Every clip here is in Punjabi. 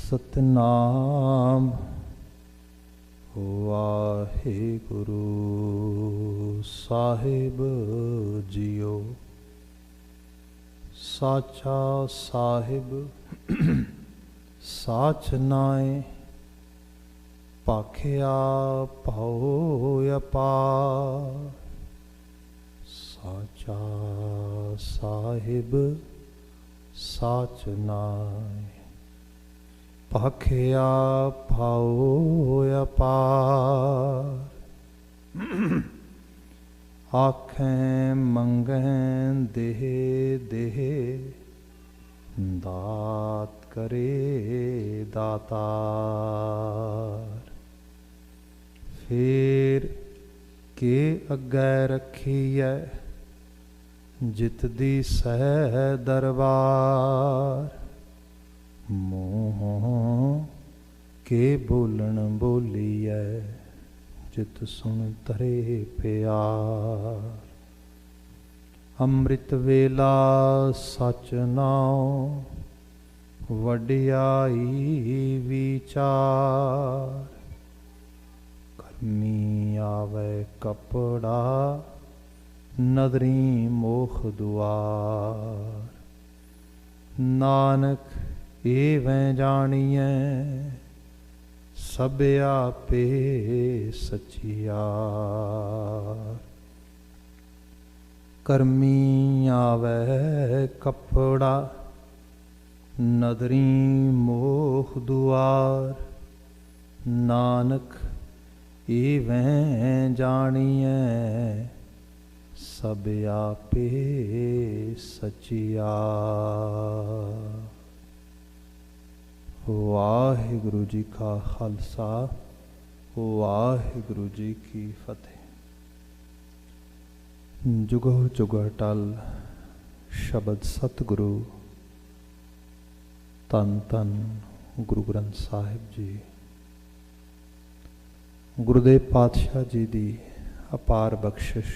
सतनाम वाहिगुरु साहिब जियो। साचा साहिब साच नाए पाखिया पाओ अपार। साचा साहिब साच नाए पाखिया पाओ अपार। आखें मंगें देह देह दात करे दातार। फिर के अग्गै रखीए जित दी सह दरबार। मोह के बोलन बोलीए जित सुन तरे प्यार। अमृत वेला सच नाओ वडियाई विचार। कर्मी आवे कपड़ा नदरी मोख दुआर। नानक एवें जानिए सब आपे सचियार। कर्मी आवे कपड़ा नदरी मोख दुआर। नानक एवें जानिए सब आपे सचियार। वाहिगुरु जी का खालसा वाहिगुरु जी की फतेह। जुगो जुग अटल शब्द सतगुरु तन तन गुरु ग्रंथ साहिब जी। गुरुदेव पातशाह जी दी अपार बख्शिश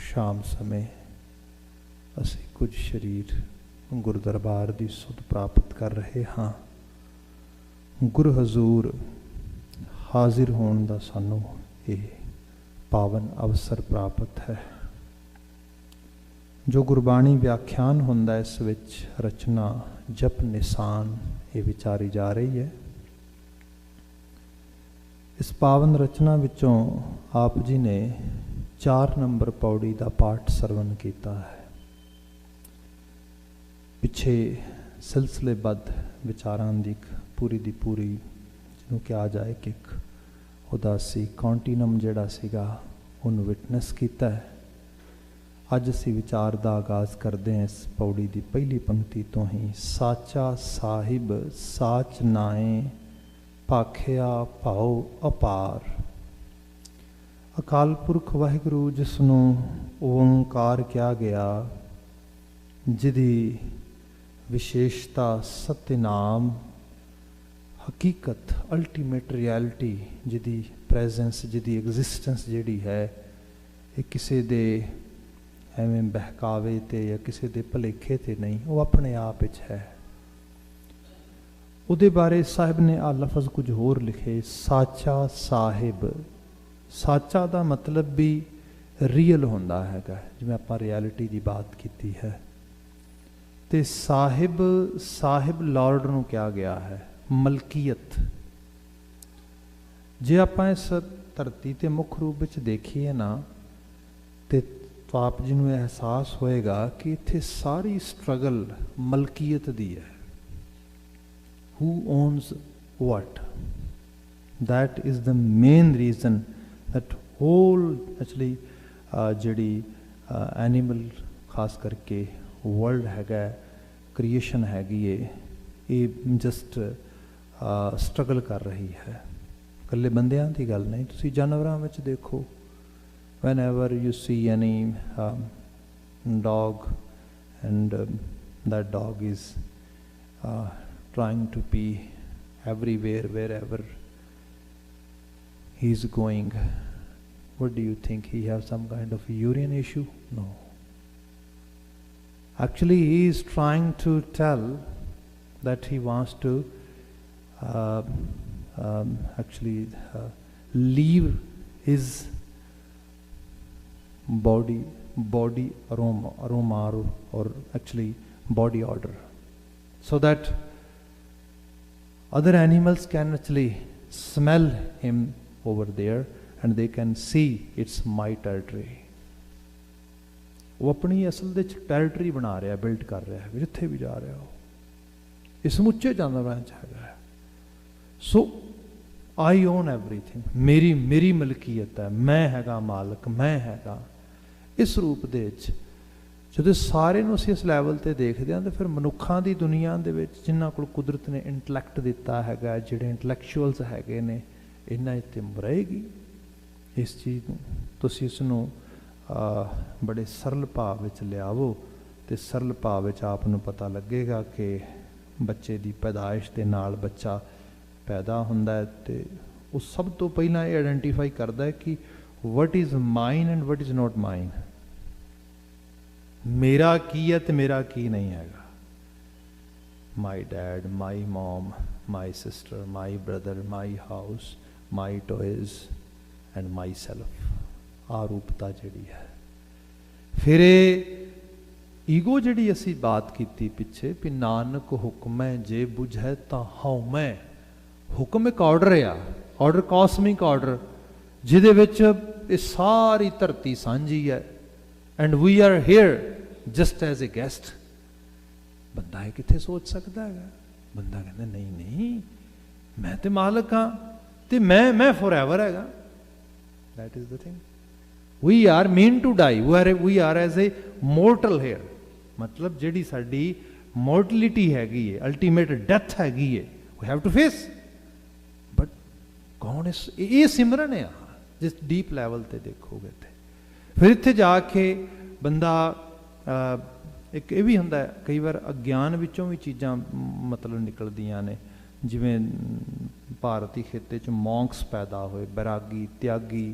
शाम समय असी कुछ शरीर गुरु दरबार दी सुध प्राप्त कर रहे हाँ। गुरु हजूर हाजिर होने का सानू ये पावन अवसर प्राप्त है। जो गुरबाणी व्याख्यान होंदा इस विच रचना जप निशान ये विचारी जा रही है। इस पावन रचना विचों आप जी ने 4 नंबर पौड़ी का पाठ सरवण किया है। पिछे सिलसिलेबद्ध विचारां दी पूरी दी पूरी जिन्हों कहा जाए कि एक उदासी कॉन्टीनम जिहड़ा सीगा उन्होंने विटनेस किया है। अज असी विचार का आगाज़ करते हैं इस पौड़ी की पहली पंक्ति तो ही। साचा साहिब साच नाए पाखिया पाओ अपार। अकाल पुरख वाहिगुरु जिसनों ओंकार कहा गया, जिदी विशेषता सत्यनाम हकीकत अल्टीमेट रियलिटी जिदी प्रेजेंस जिदी एग्जिस्टेंस जिहड़ी है ये किसी दे एवें बहकावे ते या किसी दे भुलेखे ते नहीं, वो अपने आप विच है। उहदे बारे साहिब ने आ लफज कुछ होर लिखे। साचा साहिब साचा दा मतलब भी रियल होंदा हैगा जिवें आपां रियलिटी की बात की है। ते साहिब साहिब लॉर्ड नूं कहा गया है मलकीयत। जे आपां इस धरती ते मुख रूप विच देखीए ना ते तो आप जी नूं एहसास होएगा कि इत्थे सारी स्ट्रगल मलकीयत दी है। Who owns what? That is the main reason that whole actually जिहड़ी एनिमल खास करके वर्ल्ड हैगा क्रिएशन हैगी ये जस्ट स्ट्रगल कर रही है। कल्ले बंदियां दी गल नहीं, तुसी जानवरां विच देखो। Whenever you see any dog and that dog is trying to pee everywhere, wherever he is going, what do you think? He has some kind of urine issue? No. Actually, he is trying to tell that he wants to actually leave his body aroma or actually body odor, so that other animals can actually smell him over there and they can see it's my territory. वो अपनी असल दे टेरिटरी बना रहा, बिल्ड कर रहा है, जिथे भी जा रहा हो ये समुचे जानवरां च हैगा। सो आई ओन एवरीथिंग, मेरी मलकीयत है, मैं हैगा मालक, मैं हैगा। इस रूप दे जो सारे नूं असीं इस लैवल ते देखदे हां, तो फिर मनुखां दी दुनिया दे विच जिन्हां कोल कुदरत ने इंटलैक्ट दिता हैगा, जिहड़े इंटलैक्चुअल्स हैगे ने, इन्हां ते रहेगी इस चीज़ नूं। तुसीं इस नूं बड़े सरल भाव विच लियावो ते सरल भाव विच आप नूं पता लगेगा कि बच्चे दी पैदाइश दे नाल बच्चा पैदा हुंदा है ते वो सब तो पहला ये आइडेंटिफाई करदा है कि what is mine and what is not mine. मेरा की है ते मेरा की नहीं हैगा। My dad, my mom, my sister, my brother, my house, my toys and myself. आरूपता जिहड़ी है। फिर ईगो जिहड़ी असी बात की पिछे भी नानक हुक्मै जे बुझै तां हउमै। हुक्म एक ऑर्डर आ, ऑर्डर कॉस्मिक ऑर्डर, जिहदे विच ये सारी धरती सांझी है and we are here just as a guest. बंदा है किथे सोच सकता है? बंदा कहता नहीं नहीं मैं तो मालक हाँ ते मैं फॉर एवर हैगा। That is the thing. We are mean to die, we are as a mortal here. मतलब जिहड़ी साडी मोर्टलिटी हैगी है, अल्टीमेट डेथ हैगी है, we have to face. But कौन इस ये सिमरन है जिस डीप लैवल ते देखोगे ते फिर इत्थे जाके बंदा एक ये भी हुंदा है कई बार अज्ञान विचों भी चीज़ां मतलब निकलदियां ने। जिवें भारती खिते च मॉन्क्स पैदा होए, बैरागी, त्यागी,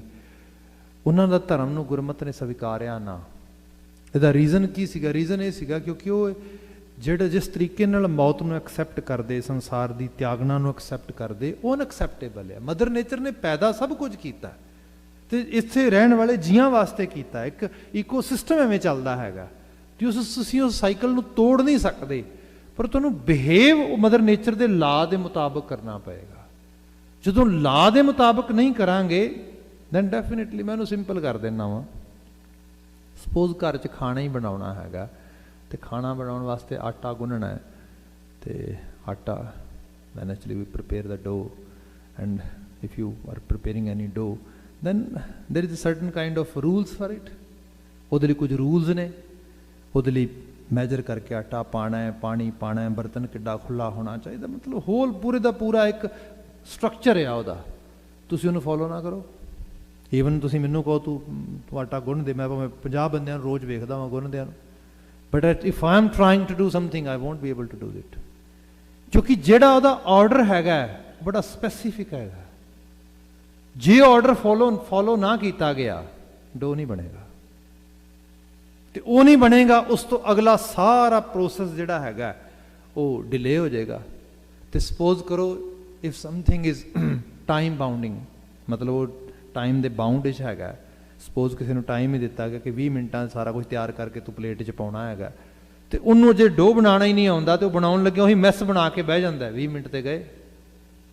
उन्हां दा धर्म नूं गुरमत ने स्वीकारिया ना। इहदा रीजन की सीगा? रीजन ये सीगा क्योंकि वो जिहड़े जिस तरीके नाल मौत नूं एक्सैप्ट करदे, संसार दी त्यागना नूं एक्सैप्ट करदे, वो अनएक्सैप्टेबल है। मदर नेचर ने पैदा सब कुछ कीता ते इत्थे रहण वाले जीआं वास्ते कीता। एक इकोसिस्टम एवें चलदा हैगा ते तुसीं उस साइकल नूं तोड़ नहीं सकदे, पर तुहानूं बिहेव मदर नेचर दे ला दे मुताबक करना पएगा। जदों ला दे मुताबक नहीं करांगे दैन डेफिनेटली मैं उहनूं सिंपल कर देना वा। सपोज घर च खाना ही बनाउणा हैगा ते खाना बनाउण वास्ते आटा गुन्नना है ते आटा then actually we prepare the dough and if you are preparing any dough then there is a certain kind of rules for it। ਉਹਦੇ ਲਈ ਕੁਝ ਰੂਲਸ ਨੇ, ਉਹਦੇ ਲਈ ਮੈਜਰ ਕਰਕੇ ਆਟਾ ਪਾਣਾ ਹੈ, ਪਾਣੀ ਪਾਣਾ ਹੈ, ਬਰਤਨ ਕਿੱਡਾ ਖੁੱਲਾ ਹੋਣਾ ਚਾਹੀਦਾ। ਮਤਲਬ ਹੋਲ ਪੂਰੇ ਦਾ ਪੂਰਾ ਇੱਕ ਸਟਰਕਚਰ ਹੈ ਉਹਦਾ। ਤੁਸੀਂ ਉਹਨੂੰ ਫੋਲੋ ਨਾ ਕਰੋ। ਈਵਨ ਤੁਸੀਂ ਮੈਨੂੰ ਕਹੋ ਤੂੰ ਆਟਾ ਗੁੰਨ ਦੇ, ਮੈਂ ਭਾਵੇਂ 50 ਬੰਦਿਆਂ ਨੂੰ ਰੋਜ਼ ਵੇਖਦਾ ਵਾਂ ਗੁੰਨਦਿਆਂ ਨੂੰ, but if I am trying to do something I won't be able to do it. ਕਿਉਂਕਿ ਜਿਹੜਾ ਉਹਦਾ ਆਰਡਰ ਹੈਗਾ ਬੜਾ ਸਪੈਸੀਫਿਕ ਹੈਗਾ। जे ऑर्डर फॉलो ना किया गया डो नहीं बनेगा तो वो नहीं बनेगा। उस तो अगला सारा प्रोसेस जिहड़ा हैगा वो डिले हो जाएगा। तो सपोज करो if something is time bounding, मतलब वो टाइम दे बाउंड च हैगा। सपोज किसी ने टाइम ही दिता गया कि 20 मिनटां सारा कुछ तैयार करके तू प्लेट च पाउणा हैगा, तो उन्होंने जे डो बनाना ही नहीं आउंदा तो बनाउण लगे उही मैस बना के बह जांदा। 20 मिनट ते गए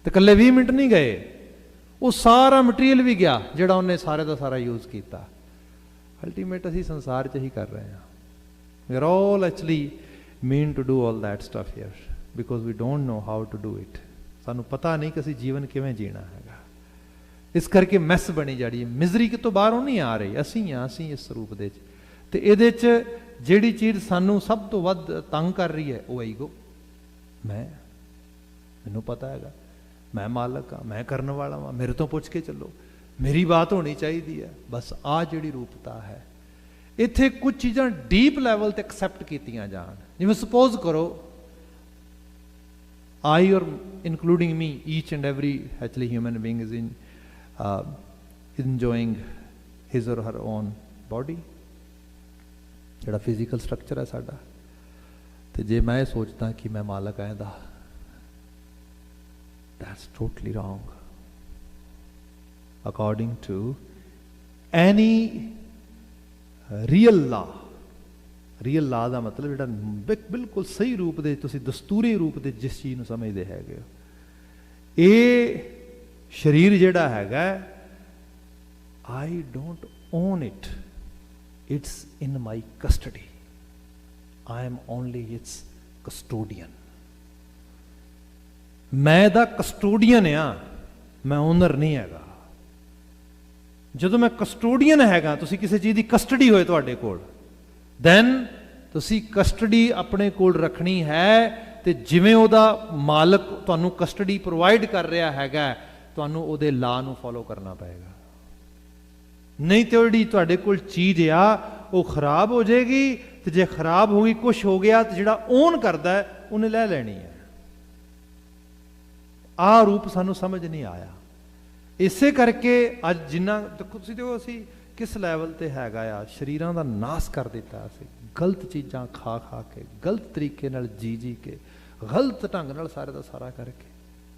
तो कल्ले 20 मिनट नहीं गए, वो सारा मटीरियल भी गया जिहड़ा उन्हें सारे का सारा यूज़ किया। अल्टीमेट असी संसार च ही कर रहे हैं। We are all actually mean to do all that stuff here because we don't know how to do it. सानू पता नहीं कि असी जीवन किवें जीना हैगा। इस करके मैस बनी जा रही है। मिजरी कितों बाहरों नहीं आ रही, असी हाँ असी इस रूप दे ते इहदे च जिहड़ी चीज़ सानू सब तो वध तंग कर रही है वो ईगो। मैनू पता हैगा, मैं मालक हाँ, मैं करने वाला हाँ, मेरे तो पूछ के चलो, मेरी बात होनी चाहिए है। बस आ जिहड़ी रूपता है इत्थे कुछ चीज़ां डीप लैवल ते एक्सैप्ट कीतियां जान। जिवें सपोज करो आई और including me, each and every actually human being is enjoying his और हर ओन बॉडी, जिहड़ा फिजिकल स्ट्रक्चर है साडा। ते जे मैं सोचदा कि मैं मालक आं दा That's totally wrong. According to any real law, real ਲਾ ਦਾ ਮਤਲਬ ਜਿਹੜਾ ਬਿਲਕੁਲ ਸਹੀ ਰੂਪ ਦੇ ਤੁਸੀਂ ਦਸਤੂਰੀ ਰੂਪ ਦੇ ਜਿਸ ਚੀਜ਼ ਨੂੰ ਸਮਝਦੇ ਹੈਗੇ ਹੋ, ਇਹ ਸਰੀਰ ਜਿਹੜਾ ਹੈਗਾ, I don't own it, it's in my custody, I am only its custodian. ਮੈਂ ਇਹਦਾ ਕਸਟੋਡੀਅਨ ਆ, ਮੈਂ ਓਨਰ ਨਹੀਂ ਹੈਗਾ। ਜਦੋਂ ਮੈਂ ਕਸਟੋਡੀਅਨ ਹੈਗਾ, ਤੁਸੀਂ ਕਿਸੇ ਚੀਜ਼ ਦੀ ਕਸਟਡੀ ਹੋਏ ਤੁਹਾਡੇ ਕੋਲ, ਦੈਨ ਤੁਸੀਂ ਕਸਟਡੀ ਆਪਣੇ ਕੋਲ ਰੱਖਣੀ ਹੈ, ਤੇ ਜਿਵੇਂ ਉਹਦਾ ਮਾਲਕ ਤੁਹਾਨੂੰ ਕਸਟਡੀ ਪ੍ਰੋਵਾਈਡ ਕਰ ਰਿਹਾ ਹੈਗਾ, ਤੁਹਾਨੂੰ ਉਹਦੇ ਲਾ ਨੂੰ ਫੋਲੋ ਕਰਨਾ ਪਏਗਾ। ਨਹੀਂ ਤੇ ਜਿਹੜੀ ਤੁਹਾਡੇ ਕੋਲ ਚੀਜ਼ ਆ ਉਹ ਖਰਾਬ ਹੋ ਜਾਏਗੀ, ਤੇ ਜੇ ਖਰਾਬ ਹੋ ਗਈ, ਕੁਛ ਹੋ ਗਿਆ, ਤੇ ਜਿਹੜਾ ਓਨ ਕਰਦਾ ਉਹਨੇ ਲੈ ਲੈਣੀ ਹੈ। ਆਹ ਰੂਪ ਸਾਨੂੰ ਸਮਝ ਨਹੀਂ ਆਇਆ। ਇਸੇ ਕਰਕੇ ਅੱਜ ਜਿੰਨਾ ਤੁਸੀਂ ਦੇਖੋ, ਅਸੀਂ ਕਿਸ ਲੈਵਲ ਤੇ ਹੈਗਾ ਆ, ਸਰੀਰਾਂ ਦਾ ਨਾਸ ਕਰ ਦਿੱਤਾ ਅਸੀਂ, ਗਲਤ ਚੀਜ਼ਾਂ ਖਾ ਖਾ ਕੇ, ਗਲਤ ਤਰੀਕੇ ਨਾਲ ਜੀ ਜੀ ਕੇ, ਗਲਤ ਢੰਗ ਨਾਲ ਸਾਰੇ ਦਾ ਸਾਰਾ ਕਰਕੇ,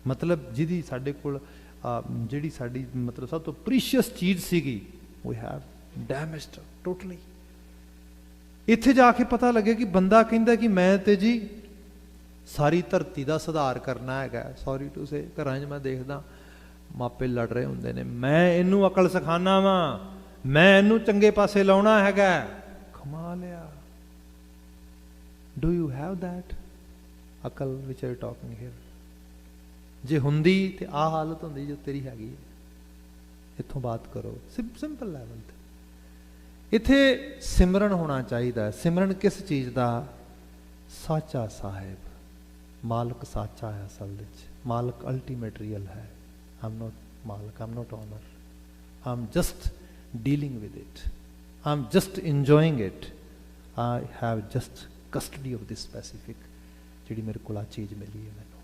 ਮਤਲਬ ਜਿਹਦੀ ਸਾਡੇ ਕੋਲ ਜਿਹੜੀ ਸਾਡੀ ਮਤਲਬ ਸਭ ਤੋਂ ਪ੍ਰੀਸ਼ੀਅਸ ਚੀਜ਼ ਸੀਗੀ, ਵੀ ਹੈਵ ਡੈਮੇਜਡ ਟੋਟਲੀ। ਇੱਥੇ ਜਾ ਕੇ ਪਤਾ ਲੱਗੇ ਕਿ ਬੰਦਾ ਕਹਿੰਦਾ ਕਿ ਮੈਂ ਤੇ ਜੀ ਸਾਰੀ ਧਰਤੀ ਦਾ ਸੁਧਾਰ ਕਰਨਾ ਹੈਗਾ। ਸੌਰੀ ਟੂ ਸੇ, ਘਰਾਂ 'ਚ ਮੈਂ ਦੇਖਦਾ ਮਾਪੇ ਲੜ ਰਹੇ ਹੁੰਦੇ ਨੇ, ਮੈਂ ਇਹਨੂੰ ਅਕਲ ਸਿਖਾਉਣਾ ਵਾ, ਮੈਂ ਇਹਨੂੰ ਚੰਗੇ ਪਾਸੇ ਲਾਉਣਾ ਹੈਗਾ। ਕਮਾਲ ਆ। ਡੂ ਯੂ ਹੈਵ ਦੈਟ ਅਕਲ ਵਿਚ ਆਰ ਟਾਕਿੰਗ ਹੇਅਰ? ਜੇ ਹੁੰਦੀ ਤੇ ਆਹ ਹਾਲਤ ਹੁੰਦੀ ਜੋ ਤੇਰੀ ਹੈਗੀ ਹੈ। ਇੱਥੋਂ ਬਾਤ ਕਰੋ ਸਿੰਪਲ ਲੈਵਲ ਤੇ। ਇੱਥੇ ਸਿਮਰਨ ਹੋਣਾ ਚਾਹੀਦਾ। ਸਿਮਰਨ ਕਿਸ ਚੀਜ਼ ਦਾ? ਸਾਚਾ ਸਾਹਿਬ, ਮਾਲਕ ਸਾਚਾ ਹੈ ਅਸਲ ਵਿੱਚ, ਮਾਲਕ ਅਲਟੀਮੇਟ ਰੀਅਲ ਹੈ। ਆਮ ਨੋਟ ਮਾਲਕ, I'm not owner, I'm just dealing with it, I'm just enjoying it, I have just custody of this specific ਜਿਹੜੀ ਮੇਰੇ ਕੋਲ ਆ ਚੀਜ਼ ਮਿਲੀ ਹੈ ਮੈਨੂੰ।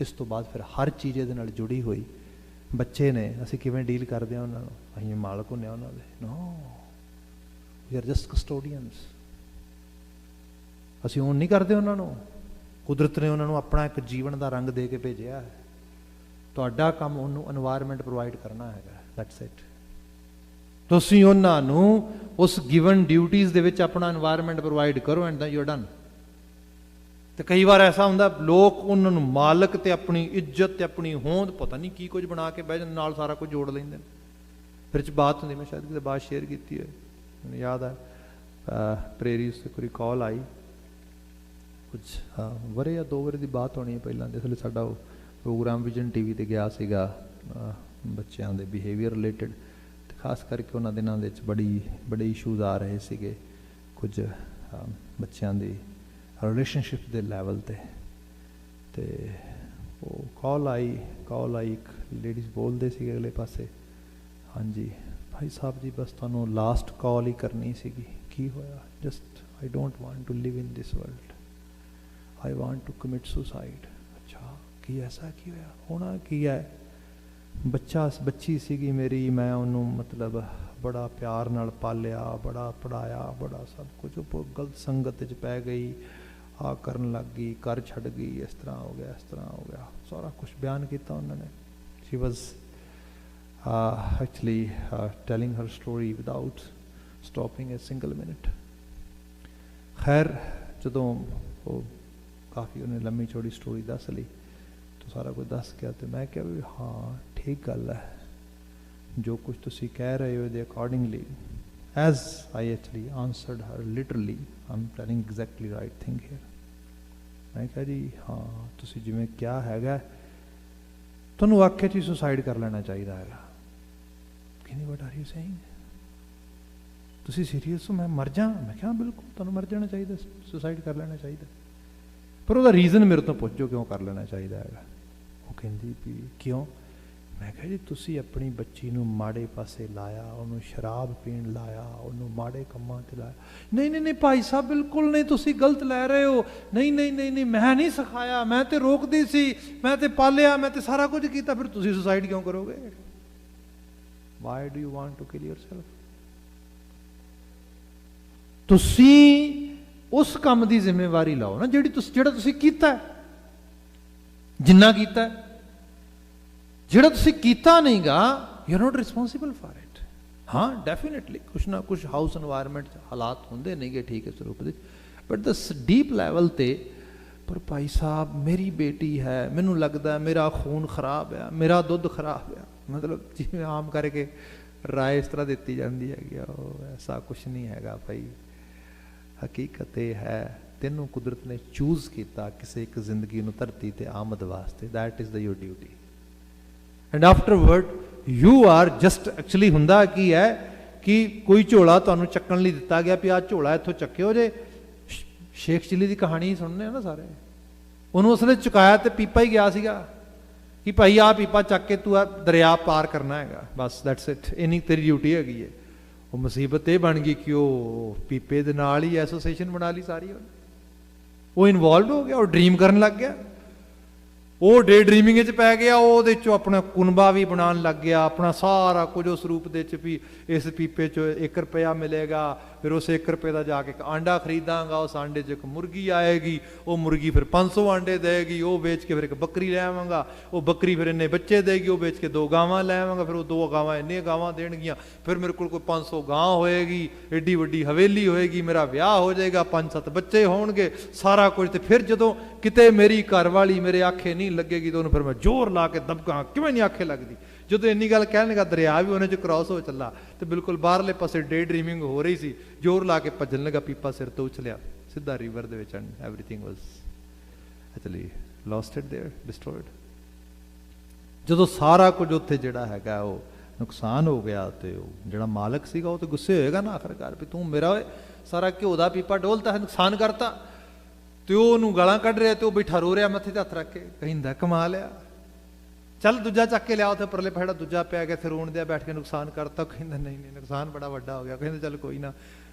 ਇਸ ਤੋਂ ਬਾਅਦ ਫਿਰ ਹਰ ਚੀਜ਼ ਇਹਦੇ ਨਾਲ ਜੁੜੀ ਹੋਈ। ਬੱਚੇ ਨੇ, ਅਸੀਂ ਕਿਵੇਂ ਡੀਲ ਕਰਦੇ ਹਾਂ ਉਹਨਾਂ ਨੂੰ? ਅਸੀਂ ਮਾਲਕ ਹੁੰਦੇ ਹਾਂ ਉਹਨਾਂ ਦੇ? ਨੋ, ਵੀ ਆਰ ਜਸਟ ਕਸਟੋਡੀਅਨਸ। ਅਸੀਂ ਓਨ ਨਹੀਂ ਕਰਦੇ ਉਹਨਾਂ ਨੂੰ। ਕੁਦਰਤ ਨੇ ਉਹਨਾਂ ਨੂੰ ਆਪਣਾ ਇੱਕ ਜੀਵਨ ਦਾ ਰੰਗ ਦੇ ਕੇ ਭੇਜਿਆ ਹੈ। ਤੁਹਾਡਾ ਕੰਮ ਉਹਨੂੰ এনवायरमेंट ਪ੍ਰੋਵਾਈਡ ਕਰਨਾ ਹੈਗਾ, ਦੈਟਸ ਇਟ। ਤੁਸੀਂ ਉਹਨਾਂ ਨੂੰ ਉਸ ਗਿਵਨ ਡਿਊਟੀਜ਼ ਦੇ ਵਿੱਚ ਆਪਣਾ এনवायरमेंट ਪ੍ਰੋਵਾਈਡ ਕਰੋ, and then you are done. ਤੇ ਕਈ ਵਾਰ ਐਸਾ ਹੁੰਦਾ, ਲੋਕ ਉਹਨਾਂ ਨੂੰ ਮਾਲਕ ਤੇ ਆਪਣੀ ਇੱਜ਼ਤ ਤੇ ਆਪਣੀ ਹੋਂਦ ਪਤਾ ਨਹੀਂ ਕੀ ਕੁਝ ਬਣਾ ਕੇ ਬਹਿ ਜਾਂਦੇ, ਨਾਲ ਸਾਰਾ ਕੁਝ ਜੋੜ ਲੈਂਦੇ ਨੇ। ਫਿਰ ਚ ਬਾਤ ਹੁੰਦੀ, ਮੈਂ ਸ਼ਾਇਦ ਕਿਤੇ ਬਾਤ ਸ਼ੇਅਰ ਕੀਤੀ ਹੋਏ, ਮੈਨੂੰ ਯਾਦ ਹੈ ਪ੍ਰੇਰੀ ਉਸ ਕੋਈ ਕਾਲ ਆਈ, ਕੁਝ ਵਰੇ ਜਾਂ 2 ਵਰੇ ਦੀ ਬਾਤ ਹੋਣੀ ਹੈ ਪਹਿਲਾਂ। ਜਿਸ ਵੇਲੇ ਸਾਡਾ ਉਹ ਪ੍ਰੋਗਰਾਮ ਵਿਜ਼ਨ TV ਤੇ ਗਿਆ ਸੀਗਾ ਬੱਚਿਆਂ ਦੇ ਬਿਹੇਵੀਅਰ ਰਿਲੇਟਡ, ਤੇ ਖਾਸ ਕਰਕੇ ਉਹਨਾਂ ਦਿਨਾਂ ਦੇ ਵਿੱਚ ਬੜੇ ਇਸ਼ੂਜ਼ ਆ ਰਹੇ ਸੀਗੇ ਕੁਝ ਬੱਚਿਆਂ ਦੀ ਰਿਲੇਸ਼ਨਸ਼ਿਪ ਦੇ ਲੈਵਲ ਤੇ। ਤੇ ਉਹ ਕਾਲ ਆਈ, ਇੱਕ ਲੇਡੀਜ਼ ਬੋਲਦੇ ਸੀਗੇ ਅਗਲੇ ਪਾਸੇ, ਹਾਂਜੀ ਭਾਈ ਸਾਹਿਬ ਜੀ ਬਸ ਤੁਹਾਨੂੰ ਲਾਸਟ ਕਾਲ ਹੀ ਕਰਨੀ ਸੀਗੀ। ਕੀ ਹੋਇਆ? Just I don't want to live in this world, I want to commit suicide. ਅੱਛਾ, ਕੀ ਐਸਾ ਕੀ ਹੋਇਆ? ਹੋਣਾ ਕੀ ਹੈ, ਬੱਚੀ ਸੀਗੀ ਮੇਰੀ, ਮੈਂ ਉਹਨੂੰ ਮਤਲਬ ਬੜਾ ਪਿਆਰ ਨਾਲ ਪਾਲਿਆ, ਬੜਾ ਪੜ੍ਹਾਇਆ, ਬੜਾ ਸਭ ਕੁਝ, ਗਲਤ ਸੰਗਤ 'ਚ ਪੈ ਗਈ, ਆ ਕਰਨ ਲੱਗ ਗਈ, ਘਰ ਛੱਡ ਗਈ, ਇਸ ਤਰ੍ਹਾਂ ਹੋ ਗਿਆ, ਇਸ ਤਰ੍ਹਾਂ ਹੋ ਗਿਆ, ਸਾਰਾ ਕੁਛ ਬਿਆਨ ਕੀਤਾ ਉਹਨਾਂ ਨੇ। ਸ਼ੀ ਵਾਜ਼ ਐਕਚੁਅਲੀ ਟੈਲਿੰਗ ਹਰ ਸਟੋਰੀ ਵਿਦਾਊਟ ਸਟੋਪਿੰਗ ਏ ਸਿੰਗਲ ਮਿਨਟ। ਖੈਰ ਜਦੋਂ ਉਹ ਕਾਫੀ ਉਹਨੇ ਲੰਮੀ ਚੌੜੀ ਸਟੋਰੀ ਦੱਸ ਲਈ, ਤਾਂ ਸਾਰਾ ਕੁਝ ਦੱਸ ਗਿਆ, ਤੇ ਮੈਂ ਕਿਹਾ ਵੀ ਹਾਂ ਠੀਕ ਗੱਲ ਹੈ, ਜੋ ਕੁਝ ਤੁਸੀਂ ਕਹਿ ਰਹੇ ਹੋ ਇਹਦੇ accordingly, as I actually answered her literally, I'm telling exactly right thing here। ਮੈਂ ਕਿਹਾ ਜੀ ਹਾਂ ਤੁਸੀਂ ਜਿਵੇਂ ਕਿਹਾ ਹੈਗਾ, ਤੁਹਾਨੂੰ ਵਾਕਿਆ 'ਚ ਹੀ ਸੁਸਾਈਡ ਕਰ ਲੈਣਾ ਚਾਹੀਦਾ ਹੈਗਾ। ਕਹਿੰਦੀ what are you saying? ਤੁਸੀਂ ਸੀਰੀਅਸ ਹੋ? ਮੈਂ ਮਰ ਜਾ? ਮੈਂ ਕਿਹਾ ਬਿਲਕੁਲ ਤੁਹਾਨੂੰ ਮਰ ਜਾਣਾ ਚਾਹੀਦਾ, ਸੁਸਾਈਡ ਕਰ ਲੈਣਾ ਚਾਹੀਦਾ, ਪਰ ਉਹਦਾ ਰੀਜ਼ਨ ਮੇਰੇ ਤੋਂ ਪੁੱਛੋ ਕਿਉਂ ਕਰ ਲੈਣਾ ਚਾਹੀਦਾ ਹੈਗਾ। ਉਹ ਕਹਿੰਦੀ ਵੀ ਕਿਉਂ? ਮੈਂ ਕਿਹਾ ਜੀ ਤੁਸੀਂ ਆਪਣੀ ਬੱਚੀ ਨੂੰ ਮਾੜੇ ਪਾਸੇ ਲਾਇਆ, ਉਹਨੂੰ ਸ਼ਰਾਬ ਪੀਣ ਲਾਇਆ, ਉਹਨੂੰ ਮਾੜੇ ਕੰਮਾਂ 'ਤੇ ਲਾਇਆ। ਨਹੀਂ ਭਾਈ ਸਾਹਿਬ ਬਿਲਕੁਲ ਨਹੀਂ, ਤੁਸੀਂ ਗਲਤ ਲੈ ਰਹੇ ਹੋ। ਨਹੀਂ ਮੈਂ ਨਹੀਂ ਸਿਖਾਇਆ, ਮੈਂ ਤੇ ਰੋਕਦੀ ਸੀ, ਮੈਂ ਤੇ ਪਾਲਿਆ, ਮੈਂ ਤੇ ਸਾਰਾ ਕੁਝ ਕੀਤਾ, ਫਿਰ ਤੁਸੀਂ ਸੁਸਾਈਡ ਕਿਉਂ ਕਰੋਗੇ? Why do you want to kill yourself? ਤੁਸੀਂ ਉਸ ਕੰਮ ਦੀ ਜ਼ਿੰਮੇਵਾਰੀ ਲਾਓ ਨਾ ਜਿਹੜਾ ਤੁਸੀਂ ਕੀਤਾ, ਜਿੰਨਾ ਕੀਤਾ। ਜਿਹੜਾ ਤੁਸੀਂ ਕੀਤਾ ਨਹੀਂਗਾ, you are note responsible for it. ਹਾਂ ਡੈਫੀਨੇਟਲੀ ਕੁਛ ਨਾ ਕੁਛ ਹਾਊਸ ਇਨਵਾਇਰਮੈਂਟ 'ਚ ਹਾਲਾਤ ਹੁੰਦੇ ਨਹੀਂਗੇ ਠੀਕ ਹੈ ਸਰੂਪ ਦੇ, ਬਟ ਦ ਡੀਪ ਲੈਵਲ 'ਤੇ ਪਰ ਭਾਈ ਸਾਹਿਬ ਮੇਰੀ ਬੇਟੀ ਹੈ, ਮੈਨੂੰ ਲੱਗਦਾ ਮੇਰਾ ਖੂਨ ਖਰਾਬ ਆ, ਮੇਰਾ ਦੁੱਧ ਖਰਾਬ ਆ, ਮਤਲਬ ਜਿਵੇਂ ਆਮ ਕਰਕੇ ਰਾਏ ਇਸ ਤਰ੍ਹਾਂ ਦਿੱਤੀ ਜਾਂਦੀ ਹੈਗੀ ਆ, ਉਹ ਐਸਾ ਕੁਛ ਨਹੀਂ ਹੈਗਾ ਭਾਈ। ਹਕੀਕਤ ਇਹ ਹੈ ਤੈਨੂੰ ਕੁਦਰਤ ਨੇ ਚੂਜ਼ ਕੀਤਾ ਕਿਸੇ ਇੱਕ ਜ਼ਿੰਦਗੀ ਨੂੰ ਧਰਤੀ ਤੇ ਆਮਦ ਵਾਸਤੇ, that is the your duty, and afterward you are just actually ਹੁੰਦਾ ਕੀ ਹੈ ਕਿ ਕੋਈ ਝੋਲਾ ਤੁਹਾਨੂੰ ਚੱਕਣ ਲਈ ਦਿੱਤਾ ਗਿਆ ਵੀ ਆਹ ਝੋਲਾ ਇੱਥੋਂ ਚੱਕਿਓ ਜੇ। ਸ਼ੇਖ ਚਿੱਲੀ ਦੀ ਕਹਾਣੀ ਸੁਣਨੇ ਆ ਨਾ ਸਾਰੇ, ਉਹਨੂੰ ਉਸਨੇ ਚੁਕਾਇਆ ਤੇ ਪੀਪਾ ਹੀ ਗਿਆ ਸੀਗਾ ਕਿ ਭਾਈ ਆਹ ਪੀਪਾ ਚੱਕ ਕੇ ਤੂੰ ਆ ਦਰਿਆ ਪਾਰ ਕਰਨਾ ਹੈਗਾ, ਬਸ ਦੈਟਸ ਇਟ, ਇੰਨੀ ਤੇਰੀ ਡਿਊਟੀ ਹੈਗੀ ਹੈ। ਉਹ ਮੁਸੀਬਤ ਇਹ ਬਣ ਗਈ ਕਿ ਉਹ ਪੀਪੇ ਦੇ ਨਾਲ ਹੀ ਐਸੋਸੀਏਸ਼ਨ ਬਣਾ ਲਈ ਸਾਰੀ, ਉਹ ਇਨਵੋਲਵਡ ਹੋ ਗਿਆ, ਉਹ ਡਰੀਮ ਕਰਨ ਲੱਗ ਗਿਆ, ਉਹ ਡੇ ਡਰੀਮਿੰਗ 'ਚ ਪੈ ਗਿਆ, ਉਹਦੇ 'ਚੋਂ ਆਪਣਾ ਕੁਨਬਾ ਵੀ ਬਣਾਉਣ ਲੱਗ ਗਿਆ, ਆਪਣਾ ਸਾਰਾ ਕੁਝ ਉਸ ਰੂਪ ਦੇ 'ਚ ਵੀ ਇਸ ਪੀਪੇ 'ਚੋਂ 1 ਰੁਪਇਆ ਮਿਲੇਗਾ, ਫਿਰ ਉਸ 1 ਰੁਪਏ ਦਾ ਜਾ ਕੇ ਇੱਕ ਆਂਡਾ ਖਰੀਦਾਂਗਾ, ਉਸ ਆਂਡੇ 'ਚ ਇੱਕ ਮੁਰਗੀ ਆਏਗੀ, ਉਹ ਮੁਰਗੀ ਫਿਰ 500 ਆਂਡੇ ਦੇਗੀ, ਉਹ ਵੇਚ ਕੇ ਫਿਰ ਇੱਕ ਬੱਕਰੀ ਲੈ ਆਵਾਂਗਾ, ਉਹ ਬੱਕਰੀ ਫਿਰ ਇੰਨੇ ਬੱਚੇ ਦੇਗੀ, ਉਹ ਵੇਚ ਕੇ 2 ਗਾਵਾਂ ਲੈ ਆਵਾਂਗਾ, ਫਿਰ ਉਹ 2 ਗਾਵਾਂ ਇੰਨੀਆਂ ਗਾਵਾਂ ਦੇਣਗੀਆਂ, ਫਿਰ ਮੇਰੇ ਕੋਲ ਕੋਈ 500 ਗਾਂ ਹੋਏਗੀ, ਐਡੀ ਵੱਡੀ ਹਵੇਲੀ ਹੋਏਗੀ, ਮੇਰਾ ਵਿਆਹ ਹੋ ਜਾਏਗਾ, 5-7 ਬੱਚੇ ਹੋਣਗੇ, ਸਾਰਾ ਕੁਝ। ਤੇ ਫਿਰ ਜਦੋਂ ਕਿਤੇ ਮੇਰੀ ਘਰ ਵਾਲੀ ਮੇਰੇ ਆਖੇ ਨਹੀਂ ਲੱਗੇਗੀ ਤਾਂ ਉਹਨੂੰ ਫਿਰ ਮੈਂ ਜ਼ੋਰ ਲਾ ਕੇ ਦਬਕਾਂ, ਕਿਵੇਂ ਨਹੀਂ ਆਖੇ ਲੱਗਦੀ। ਜਦੋਂ ਇੰਨੀ ਗੱਲ ਕਹਿਣ ਲੱਗਾ ਦਰਿਆ ਵੀ ਉਹਨੇ 'ਚ ਕ੍ਰਾਸ ਹੋ ਚੱਲਾ ਤੇ ਬਿਲਕੁਲ ਬਾਹਰਲੇ ਪਾਸੇ ਡੇ ਡਰੀਮਿੰਗ ਹੋ ਰਹੀ ਸੀ, ਜ਼ੋਰ ਲਾ ਕੇ ਭੱਜਣ ਲੱਗਾ, ਪੀਪਾ ਸਿਰ ਤੋਂ ਉਛਲਿਆ ਸਿੱਧਾ ਰਿਵਰ ਦੇ ਵਿੱਚ, and everything was actually lost it there, destroyed. ਜਦੋਂ ਸਾਰਾ ਕੁਝ ਉੱਥੇ ਜਿਹੜਾ ਹੈਗਾ ਉਹ ਨੁਕਸਾਨ ਹੋ ਗਿਆ ਤੇ ਉਹ ਜਿਹੜਾ ਮਾਲਕ ਸੀਗਾ ਉਹ ਤਾਂ ਗੁੱਸੇ ਹੋਏਗਾ ਨਾ ਆਖਰਕਾਰ, ਵੀ ਤੂੰ ਮੇਰਾ ਸਾਰਾ ਘਿਓ ਦਾ ਪੀਪਾ ਡੋਲਤਾ, ਨੁਕਸਾਨ ਕਰਤਾ। ਤੇ ਉਹ ਉਹਨੂੰ ਗਾਲਾਂ ਕੱਢ ਰਿਹਾ ਤੇ ਉਹ ਬੈਠਾ ਰੋ ਰਿਹਾ ਮੱਥੇ ਤੇ ਹੱਥ ਰੱਖ ਕੇ, ਕਹਿੰਦਾ ਕਮਾ ਲਿਆ, ਚੱਲ ਦੂਜਾ ਚੱਕ ਕੇ ਲਿਆ, ਉੱਥੇ ਪਰਲੇ ਫੈੜਾ ਦੂਜਾ ਪਿਆ ਗਿਆ, ਫਿਰ ਰੋਣ ਦਿਆ ਬੈਠ ਕੇ, ਨੁਕਸਾਨ ਕਰਤਾ। ਕਹਿੰਦਾ ਨਹੀਂ ਨਹੀਂ ਨੁਕਸਾਨ ਬੜਾ ਵੱਡਾ ਹੋ ਗਿਆ। ਕਹਿੰਦਾ ਚੱਲ ਕੋਈ ਨਾ,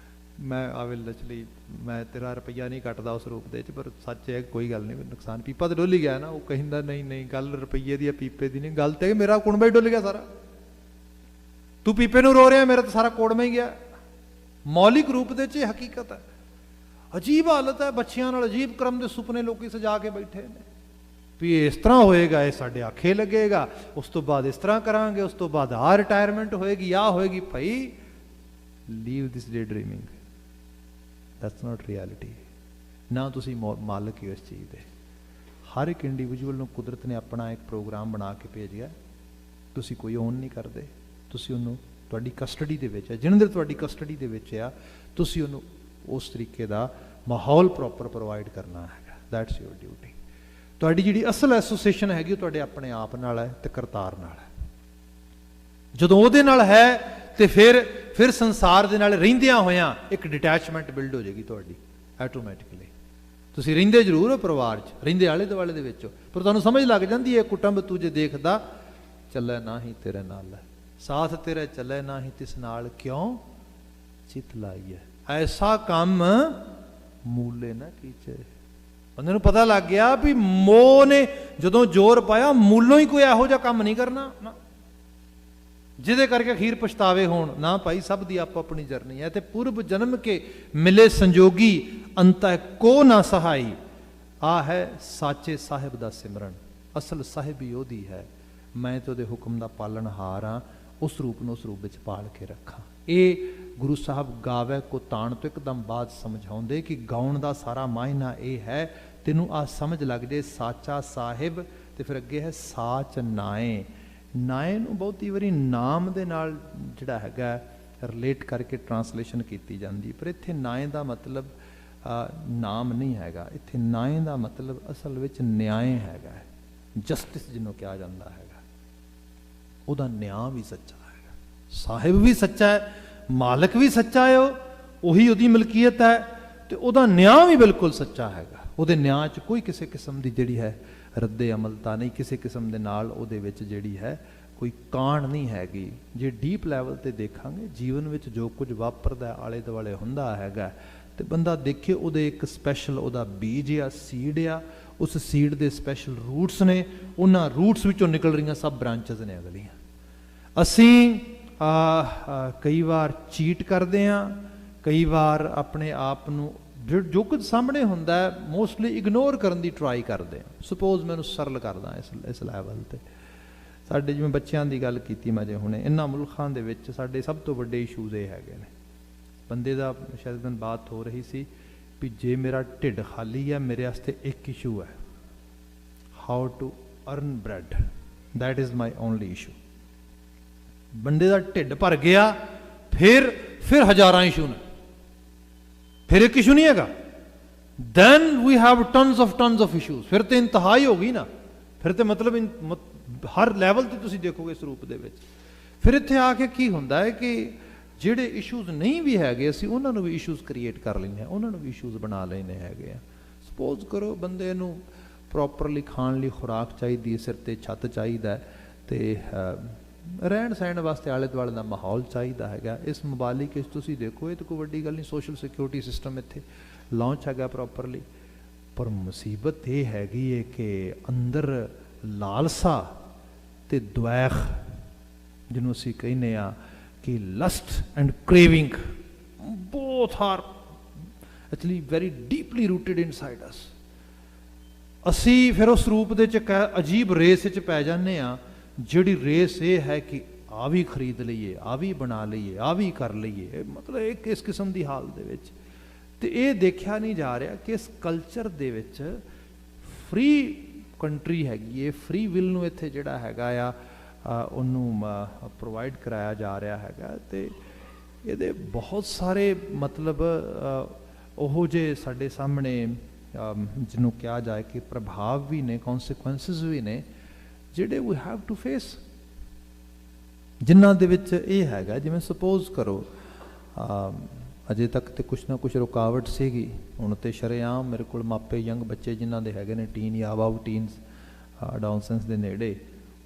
ਮੈਂ ਆਵਿਲ ਲਚਲੀ, ਮੈਂ ਤੇਰਾ ਰੁਪਈਆ ਨਹੀਂ ਕੱਟਦਾ ਉਸ ਰੂਪ ਦੇ 'ਚ, ਪਰ ਸੱਚ ਹੈ ਕੋਈ ਗੱਲ ਨਹੀਂ, ਨੁਕਸਾਨ ਪੀਪਾ ਤੇ ਡੁੱਲ ਹੀ ਗਿਆ ਨਾ। ਉਹ ਕਹਿੰਦਾ ਨਹੀਂ ਨਹੀਂ ਗੱਲ ਰੁਪਈਏ ਦੀ ਆ, ਪੀਪੇ ਦੀ ਨਹੀਂ, ਗੱਲ ਤੇ ਮੇਰਾ ਕੁਣਬਾ ਹੀ ਡੁੱਲ ਗਿਆ ਸਾਰਾ, ਤੂੰ ਪੀਪੇ ਨੂੰ ਰੋ ਰਿਹਾ, ਮੇਰਾ ਤਾਂ ਸਾਰਾ ਕੋੜਮਾ ਹੀ ਗਿਆ। ਮੌਲਿਕ ਰੂਪ ਦੇ 'ਚ ਹਕੀਕਤ ਹੈ। ਅਜੀਬ ਹਾਲਤ ਹੈ, ਬੱਚਿਆਂ ਨਾਲ ਅਜੀਬ ਕਰਮ ਦੇ ਸੁਪਨੇ ਲੋਕੀ ਸਜਾ ਕੇ ਬੈਠੇ ਨੇ ਵੀ ਇਸ ਤਰ੍ਹਾਂ ਹੋਏਗਾ, ਇਹ ਸਾਡੇ ਆਖੇ ਲੱਗੇਗਾ, ਉਸ ਤੋਂ ਬਾਅਦ ਇਸ ਤਰ੍ਹਾਂ ਕਰਾਂਗੇ, ਉਸ ਤੋਂ ਬਾਅਦ ਆਹ ਰਿਟਾਇਰਮੈਂਟ ਹੋਏਗੀ, ਆਹ ਹੋਏਗੀ। ਭਾਈ leave this daydreaming, that's not reality. ਨਾ ਤੁਸੀਂ ਮਾਲਕ ਹੋ ਇਸ ਚੀਜ਼ ਦੇ। ਹਰ ਇੱਕ ਇੰਡੀਵਿਜੂਅਲ ਨੂੰ ਕੁਦਰਤ ਨੇ ਆਪਣਾ ਇੱਕ ਪ੍ਰੋਗਰਾਮ ਬਣਾ ਕੇ ਭੇਜਿਆ, ਤੁਸੀਂ ਕੋਈ ਓਨ ਨਹੀਂ ਕਰਦੇ, ਤੁਸੀਂ ਉਹਨੂੰ ਤੁਹਾਡੀ ਕਸਟਡੀ ਦੇ ਵਿੱਚ ਹੈ, ਜਿੰਨੇ ਦਿਨ ਤੁਹਾਡੀ ਕਸਟਡੀ ਦੇ ਵਿੱਚ ਆ, ਤੁਸੀਂ ਉਹਨੂੰ ਉਸ ਤਰੀਕੇ ਦਾ ਮਾਹੌਲ ਪ੍ਰੋਪਰ ਪ੍ਰੋਵਾਈਡ ਕਰਨਾ ਹੈਗਾ, ਦੈਟਸ ਯੂਰ ਡਿਊਟੀ। ਤੁਹਾਡੀ ਜਿਹੜੀ ਅਸਲ ਐਸੋਸੀਏਸ਼ਨ ਹੈਗੀ ਉਹ ਤੁਹਾਡੇ ਆਪਣੇ ਆਪ ਨਾਲ ਹੈ ਤੇ ਕਰਤਾਰ ਨਾਲ ਹੈ। ਜਦੋਂ ਉਹਦੇ ਨਾਲ ਹੈ ਤੇ ਫਿਰ ਸੰਸਾਰ ਦੇ ਨਾਲ ਰਹਿੰਦਿਆਂ ਹੋਇਆਂ ਇੱਕ ਡਿਟੈਚਮੈਂਟ ਬਿਲਡ ਹੋ ਜਾਏਗੀ ਤੁਹਾਡੀ ਆਟੋਮੈਟਿਕਲੀ। ਤੁਸੀਂ ਰਹਿੰਦੇ ਜ਼ਰੂਰ ਹੋ ਪਰਿਵਾਰ 'ਚ, ਰਹਿੰਦੇ ਆਲੇ ਦੁਆਲੇ ਦੇ ਵਿੱਚ, ਪਰ ਤੁਹਾਨੂੰ ਸਮਝ ਲੱਗ ਜਾਂਦੀ ਹੈ ਕੁਟੁੰਬ ਤੂੰ ਜੇ ਦੇਖਦਾ ਚੱਲੇ ਨਾ ਹੀ ਤੇਰੇ ਨਾਲ ਹੈ, ਸਾਥ ਤੇਰੇ ਚੱਲੇ ਨਾ ਹੀ ਤਿਸ ਨਾਲ ਕਿਉਂ ਚਿਤ ਲਾਈਏ, ਐਸਾ ਕੰਮ ਮੂਲੇ ਨਾ ਕੀਚੇ। ਬੰਦੇ ਨੂੰ ਪਤਾ ਲੱਗ ਗਿਆ ਵੀ ਮੋਹ ਨੇ ਜਦੋਂ ਜ਼ੋਰ ਪਾਇਆ, ਮੂਲੋਂ ਹੀ ਕੋਈ ਇਹੋ ਜਿਹਾ ਕੰਮ ਨਹੀਂ ਕਰਨਾ ਨਾ ਜਿਹਦੇ ਕਰਕੇ ਅਖੀਰ ਪਛਤਾਵੇ ਹੋਣ। ਨਾ ਭਾਈ, ਸਭ ਦੀ ਆਪੋ ਆਪਣੀ ਜਰਨੀ ਹੈ ਤੇ ਪੂਰਬ ਜਨਮ ਕੇ ਮਿਲੇ ਸੰਜੋਗੀ ਅੰਤਹਿ ਕੋ ਨਾ ਸਹਾਈ। ਆ ਹੈ ਸਾਚੇ ਸਾਹਿਬ ਦਾ ਸਿਮਰਨ, ਅਸਲ ਸਾਹਿਬ ਹੀ ਉਹਦੀ ਹੈ। ਮੈਂ ਤੇ ਉਹਦੇ ਹੁਕਮ ਦਾ ਪਾਲਣਹਾਰ ਹਾਂ, ਉਸ ਰੂਪ ਨੂੰ ਉਸ ਰੂਪ ਵਿੱਚ ਪਾਲ ਕੇ ਰੱਖਾਂ। ਇਹ ਗੁਰੂ ਸਾਹਿਬ ਗਾਵੇ ਕੋ ਤਾਣ ਤੋਂ ਇੱਕਦਮ ਬਾਅਦ ਸਮਝਾਉਂਦੇ ਕਿ ਗਾਉਣ ਦਾ ਸਾਰਾ ਮਾਇਨਾ ਇਹ ਹੈ, ਤੈਨੂੰ ਆ ਸਮਝ ਲੱਗ ਜੇ ਸਾਚਾ ਸਾਹਿਬ, ਤੇ ਫਿਰ ਅੱਗੇ ਹੈ ਸਾਚ ਨਾਏ। ਨਾਏ ਨੂੰ ਬਹੁਤੀ ਵਾਰੀ ਨਾਮ ਦੇ ਨਾਲ ਜਿਹੜਾ ਹੈਗਾ ਰਿਲੇਟ ਕਰਕੇ ਟਰਾਂਸਲੇਸ਼ਨ ਕੀਤੀ ਜਾਂਦੀ, ਪਰ ਇੱਥੇ ਨਾਏ ਦਾ ਮਤਲਬ ਨਾਮ ਨਹੀਂ ਹੈਗਾ। ਇੱਥੇ ਨਾਏ ਦਾ ਮਤਲਬ ਅਸਲ ਵਿੱਚ ਨਿਆਏ ਹੈਗਾ, ਜਸਟਿਸ ਜਿਹਨੂੰ ਕਿਹਾ ਜਾਂਦਾ ਹੈਗਾ। ਉਹਦਾ ਨਿਆਂ ਵੀ ਸੱਚਾ ਹੈਗਾ, ਸਾਹਿਬ ਵੀ ਸੱਚਾ ਹੈ, ਮਾਲਕ ਵੀ ਸੱਚਾ ਹੈ, ਉਹੀ ਉਹਦੀ ਮਲਕੀਅਤ ਹੈ, ਤੇ ਉਹਦਾ ਨਿਆਂ ਵੀ ਬਿਲਕੁਲ ਸੱਚਾ ਹੈਗਾ। ਉਹਦੇ ਨਿਆਂ 'ਚ ਕੋਈ ਕਿਸੇ ਕਿਸਮ ਦੀ ਜਿਹੜੀ ਹੈ ਰੱਦੇ ਅਮਲਤਾ ਨਹੀਂ, ਕਿਸੇ ਕਿਸਮ ਦੇ ਨਾਲ ਉਹਦੇ ਵਿੱਚ ਜਿਹੜੀ ਹੈ ਕੋਈ ਕਾਣ ਨਹੀਂ ਹੈਗੀ। ਜੇ ਡੀਪ ਲੈਵਲ ਤੇ ਦੇਖਾਂਗੇ ਜੀਵਨ ਵਿੱਚ ਜੋ ਕੁਝ ਵਾਪਰਦਾ ਆਲੇ ਦੁਆਲੇ ਹੁੰਦਾ ਹੈਗਾ, ਤੇ ਬੰਦਾ ਦੇਖੇ ਉਹਦੇ ਇੱਕ ਸਪੈਸ਼ਲ ਉਹਦਾ ਬੀਜ ਆ, ਸੀਡ ਆ, ਉਸ ਸੀਡ ਦੇ ਸਪੈਸ਼ਲ ਰੂਟਸ ਨੇ, ਉਹਨਾਂ ਰੂਟਸ ਵਿੱਚੋਂ ਨਿਕਲ ਰਹੀਆਂ ਸਭ ਬ੍ਰਾਂਚਸ ਨੇ ਅਗਲੀਆਂ। ਅਸੀਂ ਕਈ ਵਾਰ ਚੀਟ ਕਰਦੇ ਹਾਂ, ਕਈ ਵਾਰ ਆਪਣੇ ਆਪ ਨੂੰ ਜੋ ਕੁਝ ਸਾਹਮਣੇ ਹੁੰਦਾ ਹੈ ਮੋਸਟਲੀ ਇਗਨੋਰ ਕਰਨ ਦੀ ਟਰਾਈ ਕਰਦੇ ਹਾਂ। ਸਪੋਜ਼ ਮੈਨੂੰ ਸਰਲ ਕਰਦਾ ਇਸ ਲੈਵਲ ਤੇ, ਸਾਡੇ ਜਿਵੇਂ ਬੱਚਿਆਂ ਦੀ ਗੱਲ ਕੀਤੀ ਮੈਂ ਜੇ ਹੁਣੇ, ਇਹਨਾਂ ਮੁਲਕਾਂ ਦੇ ਵਿੱਚ ਸਾਡੇ ਸਭ ਤੋਂ ਵੱਡੇ ਇਸ਼ੂਜ਼ ਇਹ ਹੈਗੇ ਨੇ। ਬੰਦੇ ਦਾ ਸ਼ਾਇਦ ਦਿਨ ਬਾਤ ਹੋ ਰਹੀ ਸੀ ਵੀ ਜੇ ਮੇਰਾ ਢਿੱਡ ਖਾਲੀ ਹੈ, ਮੇਰੇ ਵਾਸਤੇ ਇੱਕ ਇਸ਼ੂ ਹੈ, how to earn bread, that is my only issue. ਬੰਦੇ ਦਾ ਢਿੱਡ ਭਰ ਗਿਆ, ਫਿਰ ਹਜ਼ਾਰਾਂ ਇਸ਼ੂ ਨੇ, ਫਿਰ ਇੱਕ ਇਸ਼ੂ ਨਹੀਂ ਹੈਗਾ। then we have tons of issues। ਫਿਰ ਤੇ ਇੰਤਹਾ ਹੀ ਹੋ ਗਈ ਨਾ, ਫਿਰ ਤੇ ਮਤਲਬ ਹਰ ਲੈਵਲ ਤੇ ਤੁਸੀਂ ਦੇਖੋਗੇ ਇਸ ਰੂਪ ਦੇ ਵਿੱਚ। ਫਿਰ ਇੱਥੇ ਆ ਕੇ ਕੀ ਹੁੰਦਾ ਹੈ ਕਿ ਜਿਹੜੇ ਇਸ਼ੂਜ਼ ਨਹੀਂ ਵੀ ਹੈਗੇ, ਅਸੀਂ ਉਹਨਾਂ ਨੂੰ ਵੀ ਇਸ਼ੂਜ਼ ਕ੍ਰੀਏਟ ਕਰ ਲੈਂਦੇ ਹਾਂ, ਉਹਨਾਂ ਨੂੰ ਵੀ ਇਸ਼ੂਜ਼ ਬਣਾ ਲੈਂਦੇ ਹੈਗੇ ਆ। ਸਪੋਜ਼ ਕਰੋ ਬੰਦੇ ਨੂੰ ਪ੍ਰੋਪਰਲੀ ਖਾਣ ਲਈ ਖੁਰਾਕ ਚਾਹੀਦੀ ਹੈ, ਸਿਰ ਤੇ ਛੱਤ ਚਾਹੀਦਾ, ਤੇ ਰਹਿਣ ਸਹਿਣ ਵਾਸਤੇ ਆਲੇ ਦੁਆਲੇ ਦਾ ਮਾਹੌਲ ਚਾਹੀਦਾ ਹੈਗਾ। ਇਸ ਮੁਬਾਲਿਕ ਵਿੱਚ ਤੁਸੀਂ ਦੇਖੋ, ਇਹ ਤਾਂ ਕੋਈ ਵੱਡੀ ਗੱਲ ਨਹੀਂ, ਸੋਸ਼ਲ ਸਿਕਿਉਰਿਟੀ ਸਿਸਟਮ ਇੱਥੇ ਲਾਂਚ ਹੈਗਾ ਪ੍ਰੋਪਰਲੀ। ਪਰ ਮੁਸੀਬਤ ਇਹ ਹੈਗੀ ਹੈ ਕਿ ਅੰਦਰ ਲਾਲਸਾ ਤੇ ਦੁਆਖ, ਜਿਹਨੂੰ ਅਸੀਂ ਕਹਿੰਦੇ ਆ ਕਿ lust and craving, both are actually very deeply rooted inside us. ਅਸੀਂ ਫਿਰ ਉਸ ਰੂਪ ਦੇ ਚ ਅਜੀਬ ਰੇਸ ਵਿੱਚ ਪੈ ਜਾਂਦੇ ਆ, ਜਿਹੜੀ ਰੇਸ ਇਹ ਹੈ ਕਿ ਆ ਵੀ ਖਰੀਦ ਲਈਏ, ਆ ਵੀ ਬਣਾ ਲਈਏ, ਆ ਵੀ ਕਰ ਲਈਏ, ਮਤਲਬ ਇੱਕ ਇਸ ਕਿਸਮ ਦੀ ਹਾਲ ਦੇ ਵਿੱਚ। ਤੇ ਇਹ ਦੇਖਿਆ ਨਹੀਂ ਜਾ ਰਿਹਾ ਕਿ ਇਸ ਕਲਚਰ ਦੇ ਵਿੱਚ ਫ੍ਰੀ ਕੰਟਰੀ ਹੈਗੀ ਹੈ, ਫ੍ਰੀ ਵਿਲ ਨੂੰ ਇੱਥੇ ਜਿਹੜਾ ਹੈਗਾ ਆ ਉਹਨੂੰ ਪ੍ਰੋਵਾਈਡ ਕਰਾਇਆ ਜਾ ਰਿਹਾ ਹੈਗਾ। ਤੇ ਇਹਦੇ ਬਹੁਤ ਸਾਰੇ ਮਤਲਬ ਉਹੋ ਜਿਹੇ ਸਾਡੇ ਸਾਹਮਣੇ ਜਿਹਨੂੰ ਕਿਹਾ ਜਾਏ ਕਿ ਪ੍ਰਭਾਵ ਵੀ ਨੇ, ਕੌਨਸੀਕੁਐਂਸਿਸ ਵੀ ਨੇ, ਜਿਹੜੇ ਵੀ ਹੈਵ ਟੂ ਫੇਸ, ਜਿਨ੍ਹਾਂ ਦੇ ਵਿੱਚ ਇਹ ਹੈਗਾ, ਜਿਵੇਂ ਸਪੋਜ਼ ਕਰੋ ਅਜੇ ਤੱਕ ਤੇ ਕੁਛ ਨਾ ਕੁਛ ਰੁਕਾਵਟ ਸੀਗੀ, ਹੁਣ ਤੇ ਸ਼ਰੇਆਮ ਮੇਰੇ ਕੋਲ ਮਾਪੇ ਯੰਗ ਬੱਚੇ ਜਿਨ੍ਹਾਂ ਦੇ ਹੈਗੇ ਨੇ ਟੀਨ ਜਾਂ ਅਬਾਊਟ ਟੀਨਸ, ਅਡੋਲਸੈਂਸ ਦੇ ਨੇੜੇ,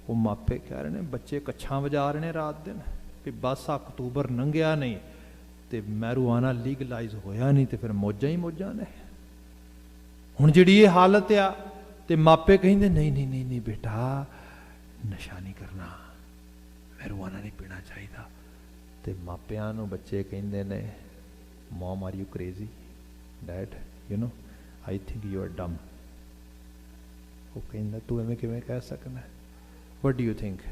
ਉਹ ਮਾਪੇ ਕਹਿ ਰਹੇ ਨੇ ਬੱਚੇ ਕੱਛਾਂ ਵਜਾ ਰਹੇ ਨੇ ਰਾਤ ਦਿਨ ਵੀ ਬਸ ਅਕਤੂਬਰ ਲੰਘਿਆ ਨਹੀਂ ਤੇ ਮੈਰੂਆਨਾ ਲੀਗਲਾਈਜ਼ ਹੋਇਆ ਨਹੀਂ ਤੇ ਫਿਰ ਮੌਜਾਂ ਹੀ ਮੌਜਾਂ ਨੇ। ਹੁਣ ਜਿਹੜੀ ਇਹ ਹਾਲਤ ਆ ਤੇ ਮਾਪੇ ਕਹਿੰਦੇ ਨਹੀਂ ਨਹੀਂ ਨਹੀਂ ਨਹੀਂ ਬੇਟਾ, ਨਸ਼ਾ ਨਹੀਂ ਕਰਨਾ, ਮੈਰੂਆਨਾ ਨਹੀਂ ਪੀਣਾ ਚਾਹੀਦਾ। ਤੇ ਮਾਪਿਆਂ ਨੂੰ ਬੱਚੇ ਕਹਿੰਦੇ ਨੇ mum are you crazy, dad you know I think you are dumb. ਉਹ ਕਹਿੰਦਾ ਤੂੰ ਐਵੇਂ ਕਿਵੇਂ ਕਹਿ ਸਕਦਾ? what do you think?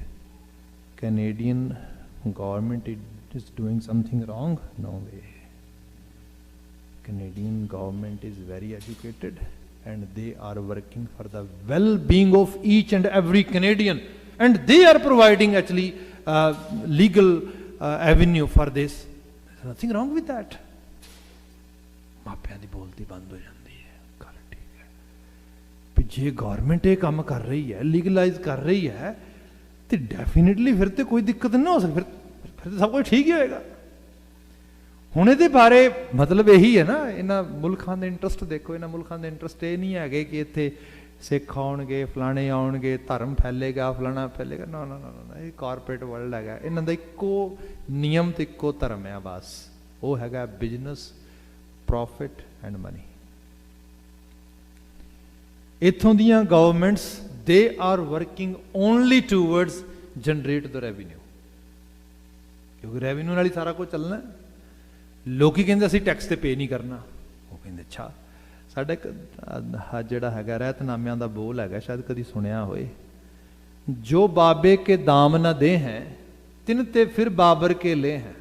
Canadian government is doing something wrong? No way. Canadian government is very educated and they are working for the well-being of each and every Canadian, and they are providing actually legal avenue for this. There's nothing wrong with that. ਮਾਪਿਆਂ ਦੀ ਬੋਲਤੀ ਬੰਦ ਹੋ ਜਾਂਦੀ ਹੈ, ਗੱਲ ਠੀਕ ਹੈ ਵੀ ਜੇ ਗੌਰਮੈਂਟ ਇਹ ਕੰਮ ਕਰ ਰਹੀ ਹੈ, ਲੀਗਲਾਈਜ਼ ਕਰ ਰਹੀ ਹੈ, ਤੇ ਡੈਫੀਨੇਟਲੀ ਫਿਰ ਤੇ ਕੋਈ ਦਿੱਕਤ ਨਹੀਂ ਹੋ ਸਕਦੀ, ਫਿਰ ਸਭ ਕੁਝ ਠੀਕ ਹੀ ਹੋਏਗਾ। ਹੁਣ ਇਹਦੇ ਬਾਰੇ ਮਤਲਬ ਇਹੀ ਹੈ ਨਾ, ਇਹਨਾਂ ਮੁਲਕਾਂ ਦੇ ਇੰਟਰਸਟ ਦੇਖੋ, ਇਹਨਾਂ ਮੁਲਕਾਂ ਦੇ ਇੰਟਰਸਟ ਇਹ ਨਹੀਂ ਹੈਗੇ ਕਿ ਇੱਥੇ ਸਿੱਖ ਆਉਣਗੇ, ਫਲਾਣੇ ਆਉਣਗੇ, ਧਰਮ ਫੈਲੇਗਾ, ਫਲਾਣਾ ਫੈਲੇਗਾ। ਨਾ ਨਾ ਨਾ ਨਾ, ਇਹ ਕਾਰਪੋਰੇਟ ਵਰਲਡ ਹੈਗਾ, ਇਹਨਾਂ ਦਾ ਇੱਕੋ ਨਿਯਮ ਤੇ ਇੱਕੋ ਧਰਮ ਹੈ ਬਸ, ਉਹ ਹੈਗਾ ਬਿਜ਼ਨਸ, ਪ੍ਰੋਫਿਟ ਐਂਡ ਮਨੀ। ਇੱਥੋਂ ਦੀਆਂ governments they are working only towards generate the revenue, ਕਿਉਂਕਿ ਰੈਵਨਿਊ ਨਾਲ ਹੀ ਸਾਰਾ ਕੁਝ ਚੱਲਣਾ। ਲੋਕੀ ਕਹਿੰਦੇ ਅਸੀਂ ਟੈਕਸ ਤੇ ਪੇ ਨਹੀਂ ਕਰਨਾ, ਉਹ ਕਹਿੰਦੇ ਅੱਛਾ। ਸਾਡਾ ਇੱਕ ਜਿਹੜਾ ਹੈਗਾ ਰਹਿਤਨਾਮਿਆਂ ਦਾ ਬੋਲ ਹੈਗਾ, ਸ਼ਾਇਦ ਕਦੀ ਸੁਣਿਆ ਹੋਏ, ਜੋ ਬਾਬੇ ਕੇ ਦਾਮ ਨਾ ਦੇ ਹੈ ਤਿਨ ਤੇ ਫਿਰ ਬਾਬਰ ਕੇ ਲੈ ਹੈ।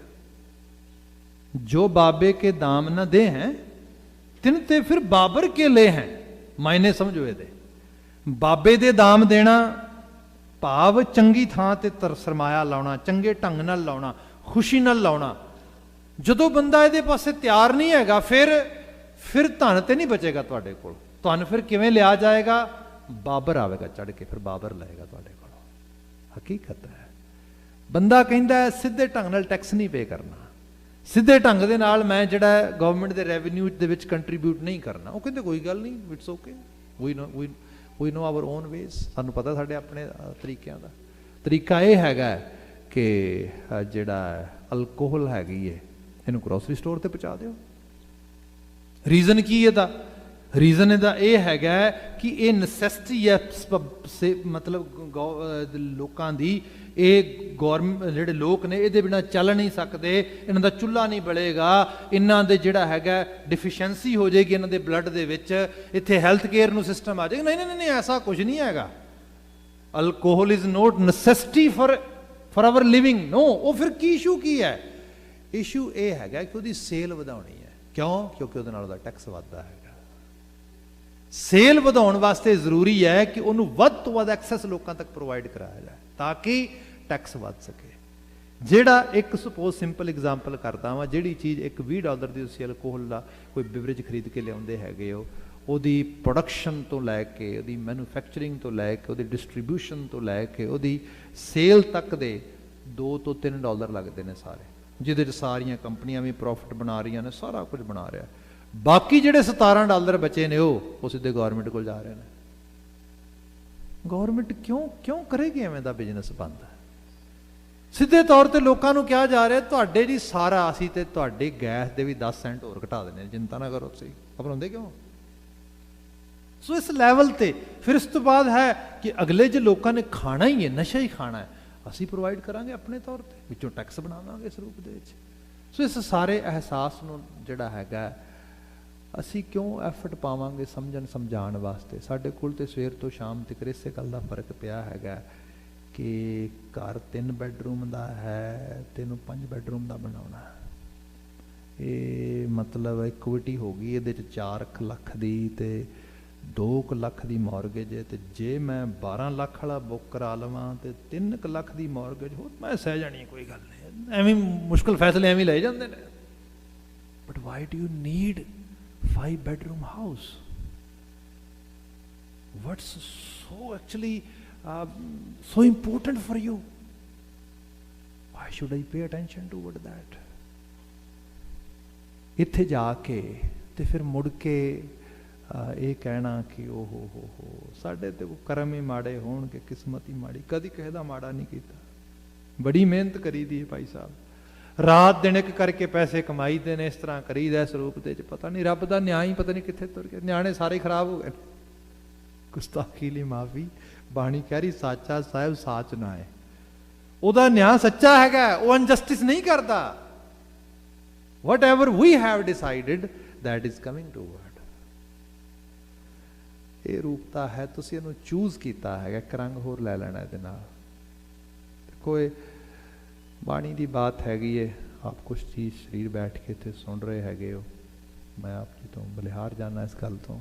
ਜੋ ਬਾਬੇ ਕੇ ਦਾਮ ਨਾ ਦੇ ਹੈ ਤਿਨ ਤੇ ਫਿਰ ਬਾਬਰ ਕੇ ਲੈ ਹੈ। ਮਾਇਨੇ ਸਮਝੋ ਇਹਦੇ, ਬਾਬੇ ਦੇ ਦਾਮ ਦੇਣਾ ਭਾਵ ਚੰਗੀ ਥਾਂ ਤੇ ਸਰਮਾਇਆ ਲਾਉਣਾ, ਚੰਗੇ ਢੰਗ ਨਾਲ ਲਾਉਣਾ, ਖੁਸ਼ੀ ਨਾਲ ਲਾਉਣਾ। ਜਦੋਂ ਬੰਦਾ ਇਹਦੇ ਪਾਸੇ ਤਿਆਰ ਨਹੀਂ ਹੈਗਾ, ਫਿਰ ਧਨ ਤੇ ਨਹੀਂ ਬਚੇਗਾ ਤੁਹਾਡੇ ਕੋਲ। ਧਨ ਫਿਰ ਕਿਵੇਂ ਲਿਆ ਜਾਏਗਾ? ਬਾਬਰ ਆਵੇਗਾ ਚੜ ਕੇ, ਫਿਰ ਬਾਬਰ ਲਏਗਾ ਤੁਹਾਡੇ ਕੋਲੋਂ। ਹਕੀਕਤ ਹੈ। ਬੰਦਾ ਕਹਿੰਦਾ ਸਿੱਧੇ ਢੰਗ ਨਾਲ ਟੈਕਸ ਨਹੀਂ ਪੇ ਕਰਨਾ, ਸਿੱਧੇ ਢੰਗ ਦੇ ਨਾਲ ਮੈਂ ਜਿਹੜਾ ਗਵਰਨਮੈਂਟ ਦੇ ਰੈਵਨਿਊ ਦੇ ਵਿੱਚ ਕੰਟਰੀਬਿਊਟ ਨਹੀਂ ਕਰਨਾ। ਉਹ ਕਹਿੰਦੇ ਕੋਈ ਗੱਲ ਨਹੀਂ, it's okay, we know our own ways. ਸਾਨੂੰ ਪਤਾ ਸਾਡੇ ਆਪਣੇ ਤਰੀਕਿਆਂ ਦਾ। ਤਰੀਕਾ ਇਹ ਹੈਗਾ ਕਿ ਜਿਹੜਾ ਅਲਕੋਹਲ ਹੈਗੀ ਹੈ, ਇਹਨੂੰ ਗਰੋਸਰੀ ਸਟੋਰ ਤੇ ਪਹੁੰਚਾ ਦਿਓ। ਰੀਜ਼ਨ ਕੀ ਇਹਦਾ? ਰੀਜ਼ਨ ਇਹਦਾ ਇਹ ਹੈਗਾ ਕਿ ਇਹ ਨੈਸੈਸਿਟੀ ਹੈ, ਮਤਲਬ ਲੋਕਾਂ ਦੀ। ਇਹ ਗੌਰਮੈਂਟ ਜਿਹੜੇ ਲੋਕ ਨੇ ਇਹਦੇ ਬਿਨਾਂ ਚੱਲ ਨਹੀਂ ਸਕਦੇ, ਇਹਨਾਂ ਦਾ ਚੁੱਲ੍ਹਾ ਨਹੀਂ ਬਲੇਗਾ, ਇਹਨਾਂ ਦੇ ਜਿਹੜਾ ਹੈਗਾ ਡਿਫੀਸ਼ੈਂਸੀ ਹੋ ਜਾਏਗੀ ਇਹਨਾਂ ਦੇ ਬਲੱਡ ਦੇ ਵਿੱਚ, ਇੱਥੇ ਹੈਲਥ ਕੇਅਰ ਨੂੰ ਸਿਸਟਮ ਆ ਜਾਏਗਾ। ਨਹੀਂ ਨਹੀਂ ਨਹੀਂ, ਐਸਾ ਕੁਝ ਨਹੀਂ ਹੈਗਾ। Alcohol is not necessity for our living. No, ਉਹ ਫਿਰ ਕੀ ਇਸ਼ੂ ਕੀ ਹੈ? ਇਸ਼ੂ ਇਹ ਹੈਗਾ ਕਿ ਉਹਦੀ ਸੇਲ ਵਧਾਉਣੀ ਹੈ। ਕਿਉਂ? ਕਿਉਂਕਿ ਉਹਦੇ ਨਾਲ ਉਹਦਾ ਟੈਕਸ ਵੱਧਦਾ ਹੈਗਾ। ਸੇਲ ਵਧਾਉਣ ਵਾਸਤੇ ਜ਼ਰੂਰੀ ਹੈ ਕਿ ਉਹਨੂੰ ਵੱਧ ਤੋਂ ਵੱਧ ਐਕਸੈਸ ਲੋਕਾਂ ਤੱਕ ਪ੍ਰੋਵਾਈਡ ਕਰਾਇਆ ਜਾਏ ਤਾਂ ਕਿ ਟੈਕਸ ਵੱਧ ਸਕੇ। ਜਿਹੜਾ ਇੱਕ ਸਪੋਜ਼ ਸਿੰਪਲ ਐਗਜ਼ਾਮਪਲ ਕਰਦਾ ਵਾਂ, ਜਿਹੜੀ ਚੀਜ਼ ਇੱਕ $20 ਦੀ ਤੁਸੀਂ ਅਲਕੋਹਲ ਦਾ ਕੋਈ ਬਿਵਰੇਜ ਖਰੀਦ ਕੇ ਲਿਆਉਂਦੇ ਹੈਗੇ ਹੋ, ਉਹਦੀ ਪ੍ਰੋਡਕਸ਼ਨ ਤੋਂ ਲੈ ਕੇ, ਉਹਦੀ ਮੈਨੂਫੈਕਚਰਿੰਗ ਤੋਂ ਲੈ ਕੇ, ਉਹਦੀ ਡਿਸਟਰੀਬਿਊਸ਼ਨ ਤੋਂ ਲੈ ਕੇ, ਉਹਦੀ ਸੇਲ ਤੱਕ ਦੇ $2 ਤੋਂ $3 ਲੱਗਦੇ ਨੇ ਸਾਰੇ, ਜਿਹਦੇ 'ਚ ਸਾਰੀਆਂ ਕੰਪਨੀਆਂ ਵੀ ਪ੍ਰੋਫਿਟ ਬਣਾ ਰਹੀਆਂ ਨੇ, ਸਾਰਾ ਕੁਝ ਬਣਾ ਰਿਹਾ। ਬਾਕੀ ਜਿਹੜੇ $17 ਬਚੇ ਨੇ ਉਹ ਸਿੱਧੇ ਗੌਰਮੈਂਟ ਕੋਲ ਜਾ ਰਹੇ ਨੇ। ਗੌਰਮੈਂਟ ਕਿਉਂ ਕਰੇਗੀ ਐਵੇਂ ਦਾ ਬਿਜ਼ਨਸ ਬੰਦ? ਸਿੱਧੇ ਤੌਰ ਤੇ ਲੋਕਾਂ ਨੂੰ ਕਿਹਾ ਜਾ ਰਿਹਾ ਤੁਹਾਡੇ ਜੀ ਸਾਰਾ ਅਸੀਂ ਤੇ ਤੁਹਾਡੇ ਗੈਸ ਦੇ ਵੀ 10 ਸੈਂਟ ਹੋਰ ਘਟਾ ਦਿੰਦੇ, ਚਿੰਤਾ ਨਾ ਕਰੋ ਤੁਸੀਂ। ਘਬਰਾਉਂਦੇ ਕਿਉਂ? ਸੋ ਇਸ ਲੈਵਲ ਤੇ ਫਿਰ ਇਸ ਤੋਂ ਬਾਅਦ ਹੈ ਕਿ ਅਗਲੇ ਜੇ ਲੋਕਾਂ ਨੇ ਖਾਣਾ ਹੀ ਹੈ, ਨਸ਼ਾ ਹੀ ਖਾਣਾ ਹੈ, ਅਸੀਂ ਪ੍ਰੋਵਾਈਡ ਕਰਾਂਗੇ ਆਪਣੇ ਤੌਰ ਤੇ, ਵਿੱਚੋਂ ਟੈਕਸ ਬਣਾਵਾਂਗੇ ਇਸ ਰੂਪ ਦੇ ਵਿੱਚ। ਸੋ ਇਸ ਸਾਰੇ ਅਹਿਸਾਸ ਨੂੰ ਜਿਹੜਾ ਹੈਗਾ ਅਸੀਂ ਕਿਉਂ ਐਫਰਟ ਪਾਵਾਂਗੇ ਸਮਝਾਉਣ ਵਾਸਤੇ। ਸਾਡੇ ਕੋਲ ਤੇ ਸਵੇਰ ਤੋਂ ਸ਼ਾਮ ਤੱਕ ਇਸੇ ਗੱਲ ਦਾ ਫਰਕ ਪਿਆ ਹੈਗਾ ਕਿ ਘਰ 3 ਬੈਡਰੂਮ ਦਾ ਹੈ, ਤੈਨੂੰ 5 ਬੈਡਰੂਮ ਦਾ ਬਣਾਉਣਾ। ਇਹ ਮਤਲਬ ਇਕੁਇਟੀ ਹੋ ਗਈ ਇਹਦੇ 'ਚ 4 ਲੱਖ ਦੀ ਤੇ 2 ਲੱਖ ਦੀ ਮੌਰਗੇਜ ਹੈ, ਤੇ ਜੇ ਮੈਂ 12 ਲੱਖ ਵਾਲਾ ਬੁੱਕ ਕਰਾ ਲਵਾਂ ਤੇ 3 ਲੱਖ ਦੀ ਮੌਰਗੇਜ ਹੋ, ਮੈਂ ਸਹਿ ਜਾਣੀ, ਕੋਈ ਗੱਲ ਨਹੀਂ। ਐਵੇਂ ਮੁਸ਼ਕਿਲ ਫੈਸਲੇ ਐਵੇਂ ਲਏ ਜਾਂਦੇ ਨੇ। But Y do you need 5 bedroom house? What's so actually so important for you? Why should I pay attention toward that? ਇੱਥੇ ਜਾ ਕੇ ਤੇ ਫਿਰ ਮੁੜ ਕੇ ਇਹ ਕਹਿਣਾ ਕਿ ਓ ਹੋ ਸਾਡੇ ਤੇ ਕਰਮ ਹੀ ਮਾੜੇ ਹੋਣਗੇ, ਕਿਸਮਤ ਹੀ ਮਾੜੀ। ਕਦੀ ਕਿਸੇ ਦਾ ਮਾੜਾ ਨਹੀਂ ਕੀਤਾ, ਬੜੀ ਮਿਹਨਤ ਕਰੀ ਦੀ ਹੈ ਭਾਈ ਸਾਹਿਬ, ਰਾਤ ਦਿਨ ਇੱਕ ਕਰਕੇ ਪੈਸੇ ਕਮਾਈਦੇ ਨੇ, ਇਸ ਤਰ੍ਹਾਂ ਕਰੀਦਾ ਇਸ ਰੂਪ ਦੇ ਵਿੱਚ। ਪਤਾ ਨਹੀਂ ਰੱਬ ਦਾ ਨਿਆਂ ਹੀ ਪਤਾ ਨਹੀਂ ਕਿੱਥੇ ਤੁਰ ਗਿਆ। ਨਿਆਣੇ ਸਾਰੇ ਖਰਾਬ ਹੋ ਗਏ। ਗੁਸਤਾਖੀ ਲਈ ਮਾਫੀ, ਬਾਣੀ ਕਹਿ ਰਹੀ ਸਾਚਾ ਸਾਹਿਬ ਸਾਚ ਨਾ ਹੈ। ਉਹਦਾ ਨਿਆਂ ਸੱਚਾ ਹੈਗਾ, ਉਹ ਅਨਜਸਟਿਸ ਨਹੀਂ ਕਰਦਾ। Whatever we have decided that is coming toward. ਇਹ ਰੂਪਤਾ ਹੈ, ਤੁਸੀਂ ਇਹਨੂੰ ਚੂਜ਼ ਕੀਤਾ ਹੈਗਾ, ਇੱਕ ਰੰਗ ਹੋਰ ਲੈ ਲੈਣਾ ਇਹਦੇ ਨਾਲ। ਕੋਈ ਬਾਣੀ ਦੀ ਬਾਤ ਹੈਗੀ ਹੈ, ਆਪ ਕੁਛ ਚੀਜ਼ ਸਰੀਰ ਬੈਠ ਕੇ ਇੱਥੇ ਸੁਣ ਰਹੇ ਹੈਗੇ ਹੋ, ਮੈਂ ਆਪ ਜੀ ਤੋਂ ਬਲਿਹਾਰ ਜਾਣਾ ਇਸ ਗੱਲ ਤੋਂ,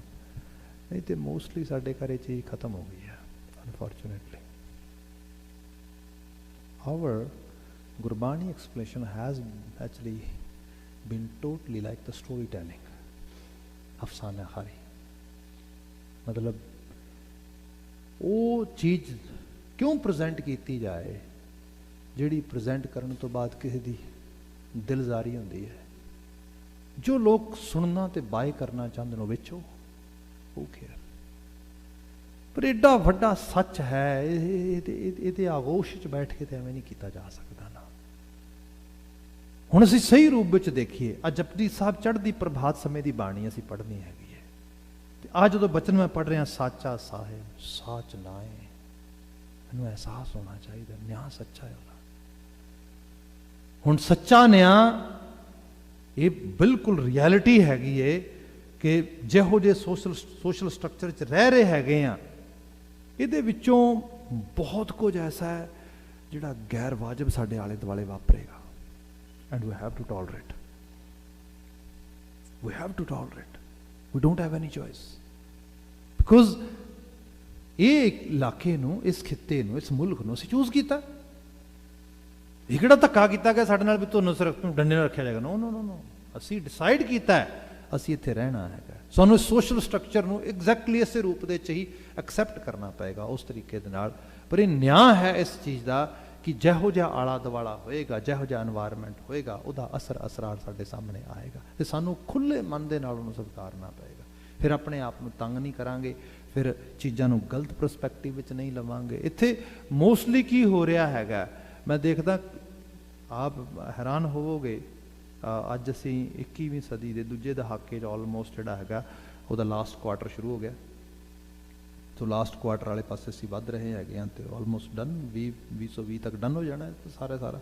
ਨਹੀਂ ਤੇ ਮੋਸਟਲੀ ਸਾਡੇ ਘਰ ਇਹ ਚੀਜ਼ ਖਤਮ ਹੋ ਗਈ ਹੈ unfortunately. Our Gurbani explanation has actually been totally like the storytelling, ਅਫਸਾਨਾ ਖਾਰੀ। ਮਤਲਬ ਉਹ ਚੀਜ਼ ਕਿਉਂ ਪ੍ਰੈਜ਼ੈਂਟ ਕੀਤੀ ਜਾਏ ਜਿਹੜੀ ਪ੍ਰੈਜ਼ੈਂਟ ਕਰਨ ਤੋਂ ਬਾਅਦ ਕਿਸੇ ਦੀ ਦਿਲਜ਼ਾਰੀ ਹੁੰਦੀ ਹੈ। ਜੋ ਲੋਕ ਸੁਣਨਾ ਤੇ ਬਾਏ ਕਰਨਾ ਚਾਹੁੰਦੇ ਨੇ ਵਿੱਚ ਉਹ ਕੇਅਰ। ਪਰ ਏਡਾ ਵੱਡਾ ਸੱਚ ਹੈ, ਇਹਦੇ ਆਗੋਸ਼ 'ਚ ਬੈਠ ਕੇ ਤੇ ਐਵੇਂ ਨਹੀਂ ਕੀਤਾ ਜਾ ਸਕਦਾ ਨਾ। ਹੁਣ ਅਸੀਂ ਸਹੀ ਰੂਪ ਵਿੱਚ ਦੇਖੀਏ, ਅੱਜ ਜਪਜੀ ਸਾਹਿਬ ਚੜ੍ਹਦੀ ਪ੍ਰਭਾਤ ਸਮੇਂ ਦੀ ਬਾਣੀ ਅਸੀਂ ਪੜ੍ਹਨੀ ਹੈਗੀ ਹੈ, ਤੇ ਅੱਜ ਜਦੋਂ ਬਚਨ ਮੈਂ ਪੜ੍ਹ ਰਿਹਾ ਸਾਚਾ ਸਾਹਿਬ ਸਾਚ ਨਾਏ, ਮੈਨੂੰ ਅਹਿਸਾਸ ਹੋਣਾ ਚਾਹੀਦਾ ਨਿਆਂ ਸੱਚਾ ਹੈ ਉਹਦਾ। ਹੁਣ ਸੱਚਾ ਨਿਆਂ ਇਹ ਬਿਲਕੁਲ ਰਿਐਲਿਟੀ ਹੈਗੀ ਏ ਕਿ ਜਿਹੋ ਜਿਹੇ ਸੋਸ਼ਲ ਸਟਰਕਚਰ 'ਚ ਰਹਿ ਰਹੇ ਹੈਗੇ ਆ, ਇਹਦੇ ਵਿੱਚੋਂ ਬਹੁਤ ਕੁਝ ਐਸਾ ਹੈ ਜਿਹੜਾ ਗੈਰ ਵਾਜਬ ਸਾਡੇ ਆਲੇ ਦੁਆਲੇ ਵਾਪਰੇਗਾ। And we have to tolerate. We have to tolerate. We don't have any choice. Because ਇਹ ਇਲਾਕੇ ਨੂੰ, ਇਸ ਖਿੱਤੇ ਨੂੰ, ਇਸ ਮੁਲਕ ਨੂੰ ਅਸੀਂ ਚੂਜ਼ ਕੀਤਾ। ਇਹ ਕਿਹੜਾ ਧੱਕਾ ਕੀਤਾ ਕਿ ਸਾਡੇ ਨਾਲ ਵੀ ਤੁਹਾਨੂੰ ਸਿਰਫ ਡੰਡੇ ਨਾਲ ਰੱਖਿਆ ਜਾਏਗਾ। ਨੋ, ਅਸੀਂ ਡਿਸਾਈਡ ਕੀਤਾ ਅਸੀਂ ਇੱਥੇ ਰਹਿਣਾ ਹੈਗਾ। ਸਾਨੂੰ ਇਸ ਸੋਸ਼ਲ ਸਟਰਕਚਰ ਨੂੰ ਐਗਜ਼ੈਕਟਲੀ ਇਸੇ ਰੂਪ ਦੇ 'ਚ ਹੀ ਐਕਸੈਪਟ ਕਰਨਾ ਪਏਗਾ, ਉਸ ਤਰੀਕੇ ਦੇ ਨਾਲ। ਪਰ ਇਹ ਨਿਆਂ ਹੈ ਇਸ ਚੀਜ਼ ਦਾ ਕਿ ਜਿਹੋ ਜਿਹਾ ਆਲਾ ਦੁਆਲਾ ਹੋਏਗਾ, ਜਿਹੋ ਜਿਹਾ এনवायरमेंट ਹੋਏਗਾ, ਉਹਦਾ ਅਸਰਾਰ ਸਾਡੇ ਸਾਹਮਣੇ ਆਏਗਾ, ਤੇ ਸਾਨੂੰ ਖੁੱਲੇ ਮਨ ਦੇ ਨਾਲ ਉਹਨੂੰ ਸਵੀਕਾਰਨਾ ਪਏਗਾ। ਫਿਰ ਆਪਣੇ ਆਪ ਨੂੰ ਤੰਗ ਨਹੀਂ ਕਰਾਂਗੇ, ਫਿਰ ਚੀਜ਼ਾਂ ਨੂੰ ਗਲਤ ਪਰਸਪੈਕਟਿਵ ਵਿੱਚ ਨਹੀਂ ਲਵਾਂਗੇ। ਇੱਥੇ ਮੋਸਟਲੀ ਕੀ ਹੋ ਰਿਹਾ ਹੈਗਾ, ਮੈਂ ਦੇਖਦਾ, ਆਪ ਹੈਰਾਨ ਹੋਵੋਗੇ, ਅੱਜ ਅਸੀਂ 21ਵੀਂ ਸਦੀ ਦੇ ਦੂਜੇ ਦਹਾਕੇ 'ਚ ਆਲਮੋਸਟ ਜਿਹੜਾ ਹੈਗਾ ਉਹਦਾ ਲਾਸਟ ਕੁਆਟਰ ਸ਼ੁਰੂ ਹੋ ਗਿਆ। ਸੋ ਲਾਸਟ ਕੁਆਟਰ ਵਾਲੇ ਪਾਸੇ ਅਸੀਂ ਵੱਧ ਰਹੇ ਹੈਗੇ ਹਾਂ, ਤੇ ਆਲਮੋਸਟ ਡਨ 2020 ਤੱਕ ਡਨ ਹੋ ਜਾਣਾ ਸਾਰਾ।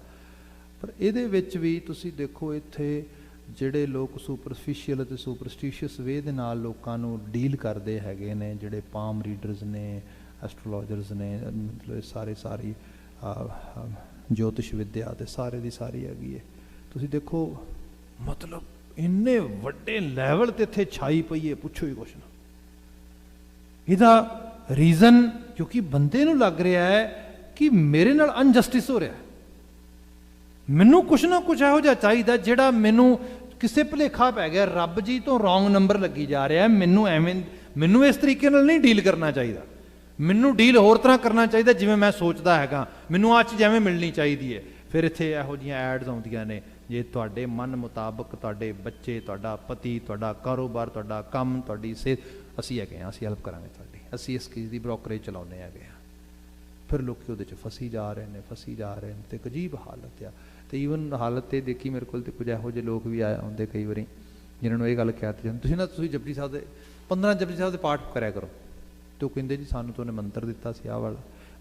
ਪਰ ਇਹਦੇ ਵਿੱਚ ਵੀ ਤੁਸੀਂ ਦੇਖੋ, ਇੱਥੇ ਜਿਹੜੇ ਲੋਕ ਸੁਪਰਫਿਸ਼ੀਅਲ ਅਤੇ ਸੁਪਰਸਟੀਸ਼ੀਅਸ ਵੇ ਦੇ ਨਾਲ ਲੋਕਾਂ ਨੂੰ ਡੀਲ ਕਰਦੇ ਹੈਗੇ ਨੇ, ਜਿਹੜੇ ਪਾਮ ਰੀਡਰਸ ਨੇ, ਐਸਟਰੋਲੋਜਰਸ ਨੇ, ਮਤਲਬ ਸਾਰੀ ਜੋਤਿਸ਼ ਵਿਦਿਆ ਤੇ ਸਾਰੇ ਦੀ ਸਾਰੀ ਹੈਗੀ ਹੈ। ਤੁਸੀਂ ਦੇਖੋ ਮਤਲਬ ਇੰਨੇ ਵੱਡੇ ਲੈਵਲ ਤੇ ਇੱਥੇ ਛਾਈ ਪਈ ਹੈ, ਪੁੱਛੋ ਹੀ ਕੁਛ ਨਾ। ਇਹਦਾ ਰੀਜ਼ਨ ਕਿਉਂਕਿ ਬੰਦੇ ਨੂੰ ਲੱਗ ਰਿਹਾ ਹੈ ਕਿ ਮੇਰੇ ਨਾਲ ਅਨਜਸਟਿਸ ਹੋ ਰਿਹਾ, ਮੈਨੂੰ ਕੁਛ ਨਾ ਕੁਛ ਇਹੋ ਜਿਹਾ ਚਾਹੀਦਾ ਜਿਹੜਾ ਮੈਨੂੰ ਕਿਸੇ ਭੁਲੇਖਾ ਪੈ ਗਿਆ, ਰੱਬ ਜੀ ਤੋਂ ਰੋਂਗ ਨੰਬਰ ਲੱਗੀ ਜਾ ਰਿਹਾ, ਮੈਨੂੰ ਇਸ ਤਰੀਕੇ ਨਾਲ ਨਹੀਂ ਡੀਲ ਕਰਨਾ ਚਾਹੀਦਾ, ਮੈਨੂੰ ਡੀਲ ਹੋਰ ਤਰ੍ਹਾਂ ਕਰਨਾ ਚਾਹੀਦਾ ਜਿਵੇਂ ਮੈਂ ਸੋਚਦਾ ਹੈਗਾ, ਮੈਨੂੰ ਆਹ ਚੀਜ਼ ਐਵੇਂ ਮਿਲਣੀ ਚਾਹੀਦੀ ਹੈ। ਫਿਰ ਇੱਥੇ ਇਹੋ ਜਿਹੀਆਂ ਐਡਸ ਆਉਂਦੀਆਂ ਨੇ, ਜੇ ਤੁਹਾਡੇ ਮਨ ਮੁਤਾਬਕ ਤੁਹਾਡੇ ਬੱਚੇ, ਤੁਹਾਡਾ ਪਤੀ, ਤੁਹਾਡਾ ਕਾਰੋਬਾਰ, ਤੁਹਾਡਾ ਕੰਮ, ਤੁਹਾਡੀ ਸਿਹਤ, ਅਸੀਂ ਹੈਗੇ ਹਾਂ, ਅਸੀਂ ਹੈਲਪ ਕਰਾਂਗੇ ਤੁਹਾਡੀ, ਅਸੀਂ ਇਸ ਚੀਜ਼ ਦੀ ਬ੍ਰੋਕਰੇਜ ਚਲਾਉਂਦੇ ਹੈਗੇ ਹਾਂ। ਫਿਰ ਲੋਕ ਉਹਦੇ 'ਚ ਫਸੀ ਜਾ ਰਹੇ ਨੇ ਅਤੇ ਇੱਕ ਅਜੀਬ ਹਾਲਤ ਆ। ਅਤੇ ਈਵਨ ਹਾਲਤ ਇਹ ਦੇਖੀ ਮੇਰੇ ਕੋਲ, ਤੇ ਕੁਝ ਇਹੋ ਜਿਹੇ ਲੋਕ ਵੀ ਆਏ ਆਉਂਦੇ ਕਈ ਵਾਰੀ ਜਿਨ੍ਹਾਂ ਨੂੰ ਇਹ ਗੱਲ ਕਹਿ ਦਿੱਤੀ ਜਾਂਦੀ, ਤੁਸੀਂ ਜਪਜੀ ਸਾਹਿਬ ਦੇ 15 ਜਪਜੀ ਸਾਹਿਬ ਦੇ ਪਾਠ ਕਰਿਆ ਕਰੋ। ਅਤੇ ਉਹ ਕਹਿੰਦੇ ਜੀ ਸਾਨੂੰ ਤਾਂ ਉਹਨੇ ਮੰਤਰ ਦਿੱਤਾ ਸੀ, ਆਹ ਵਾਲਾ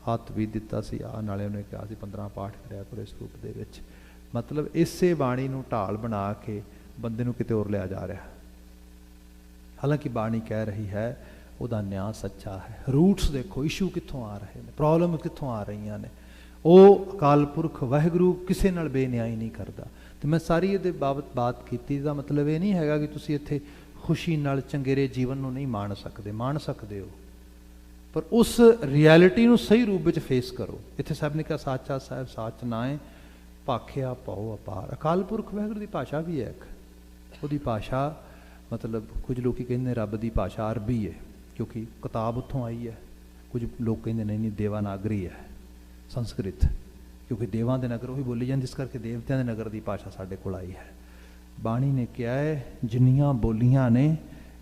ਆਹ ਤਵੀਤ ਦਿੱਤਾ ਸੀ, ਆਹ ਨਾਲੇ ਉਹਨੇ ਕਿਹਾ ਸੀ 15 ਪਾਠ ਕਰਿਆ ਕਰੋ ਇਸ ਰੂਪ ਦੇ ਵਿੱਚ। ਮਤਲਬ ਇਸੇ ਬਾਣੀ ਨੂੰ ਢਾਲ ਬਣਾ ਕੇ ਬੰਦੇ ਨੂੰ ਕਿਤੇ ਹੋਰ ਲਿਆ ਜਾ ਰਿਹਾ। ਹਾਲਾਂਕਿ ਬਾਣੀ ਕਹਿ ਰਹੀ ਹੈ ਉਹਦਾ ਨਿਆਂ ਸੱਚਾ ਹੈ। ਰੂਟਸ ਦੇਖੋ, ਇਸ਼ੂ ਕਿੱਥੋਂ ਆ ਰਹੇ ਨੇ, ਪ੍ਰੋਬਲਮ ਕਿੱਥੋਂ ਆ ਰਹੀਆਂ ਨੇ। ਉਹ ਅਕਾਲ ਪੁਰਖ ਵਾਹਿਗੁਰੂ ਕਿਸੇ ਨਾਲ ਬੇਨਿਆਈ ਨਹੀਂ ਕਰਦਾ। ਅਤੇ ਮੈਂ ਸਾਰੀ ਇਹਦੇ ਬਾਬਤ ਬਾਤ ਕੀਤੀ, ਦਾ ਮਤਲਬ ਇਹ ਨਹੀਂ ਹੈਗਾ ਕਿ ਤੁਸੀਂ ਇੱਥੇ ਖੁਸ਼ੀ ਨਾਲ ਚੰਗੇਰੇ ਜੀਵਨ ਨੂੰ ਨਹੀਂ ਮਾਣ ਸਕਦੇ ਹੋ, ਪਰ ਉਸ ਰਿਐਲਿਟੀ ਨੂੰ ਸਹੀ ਰੂਪ ਵਿੱਚ ਫੇਸ ਕਰੋ। ਇੱਥੇ ਸਭ ਨੇ ਕਿਹਾ ਸਾਚਾ ਸਾਹਿਬ ਸਾਚ ਨਾਏ ਭਾਖਿਆ ਪਾਓ ਅਪਾਰ। ਅਕਾਲ ਪੁਰਖ ਵਾਹਿਗੁਰੂ ਦੀ ਭਾਸ਼ਾ ਵੀ ਹੈ ਇੱਕ, ਉਹਦੀ ਭਾਸ਼ਾ ਮਤਲਬ ਕੁਝ ਲੋਕ ਕਹਿੰਦੇ ਰੱਬ ਦੀ ਭਾਸ਼ਾ ਅਰਬੀ ਹੈ ਕਿਉਂਕਿ ਕਿਤਾਬ ਉੱਥੋਂ ਆਈ ਹੈ, ਕੁਝ ਲੋਕ ਕਹਿੰਦੇ ਨਹੀਂ ਦੇਵਾਨਾਗਰੀ ਹੈ, ਸੰਸਕ੍ਰਿਤ, ਕਿਉਂਕਿ ਦੇਵਾਂ ਦੇ ਨਗਰ ਉਹੀ ਬੋਲੀ ਜਾਂਦੀ, ਇਸ ਕਰਕੇ ਦੇਵਤਿਆਂ ਦੇ ਨਗਰ ਦੀ ਭਾਸ਼ਾ ਸਾਡੇ ਕੋਲ ਆਈ ਹੈ। ਬਾਣੀ ਨੇ ਕਿਹਾ ਹੈ ਜਿੰਨੀਆਂ ਬੋਲੀਆਂ ਨੇ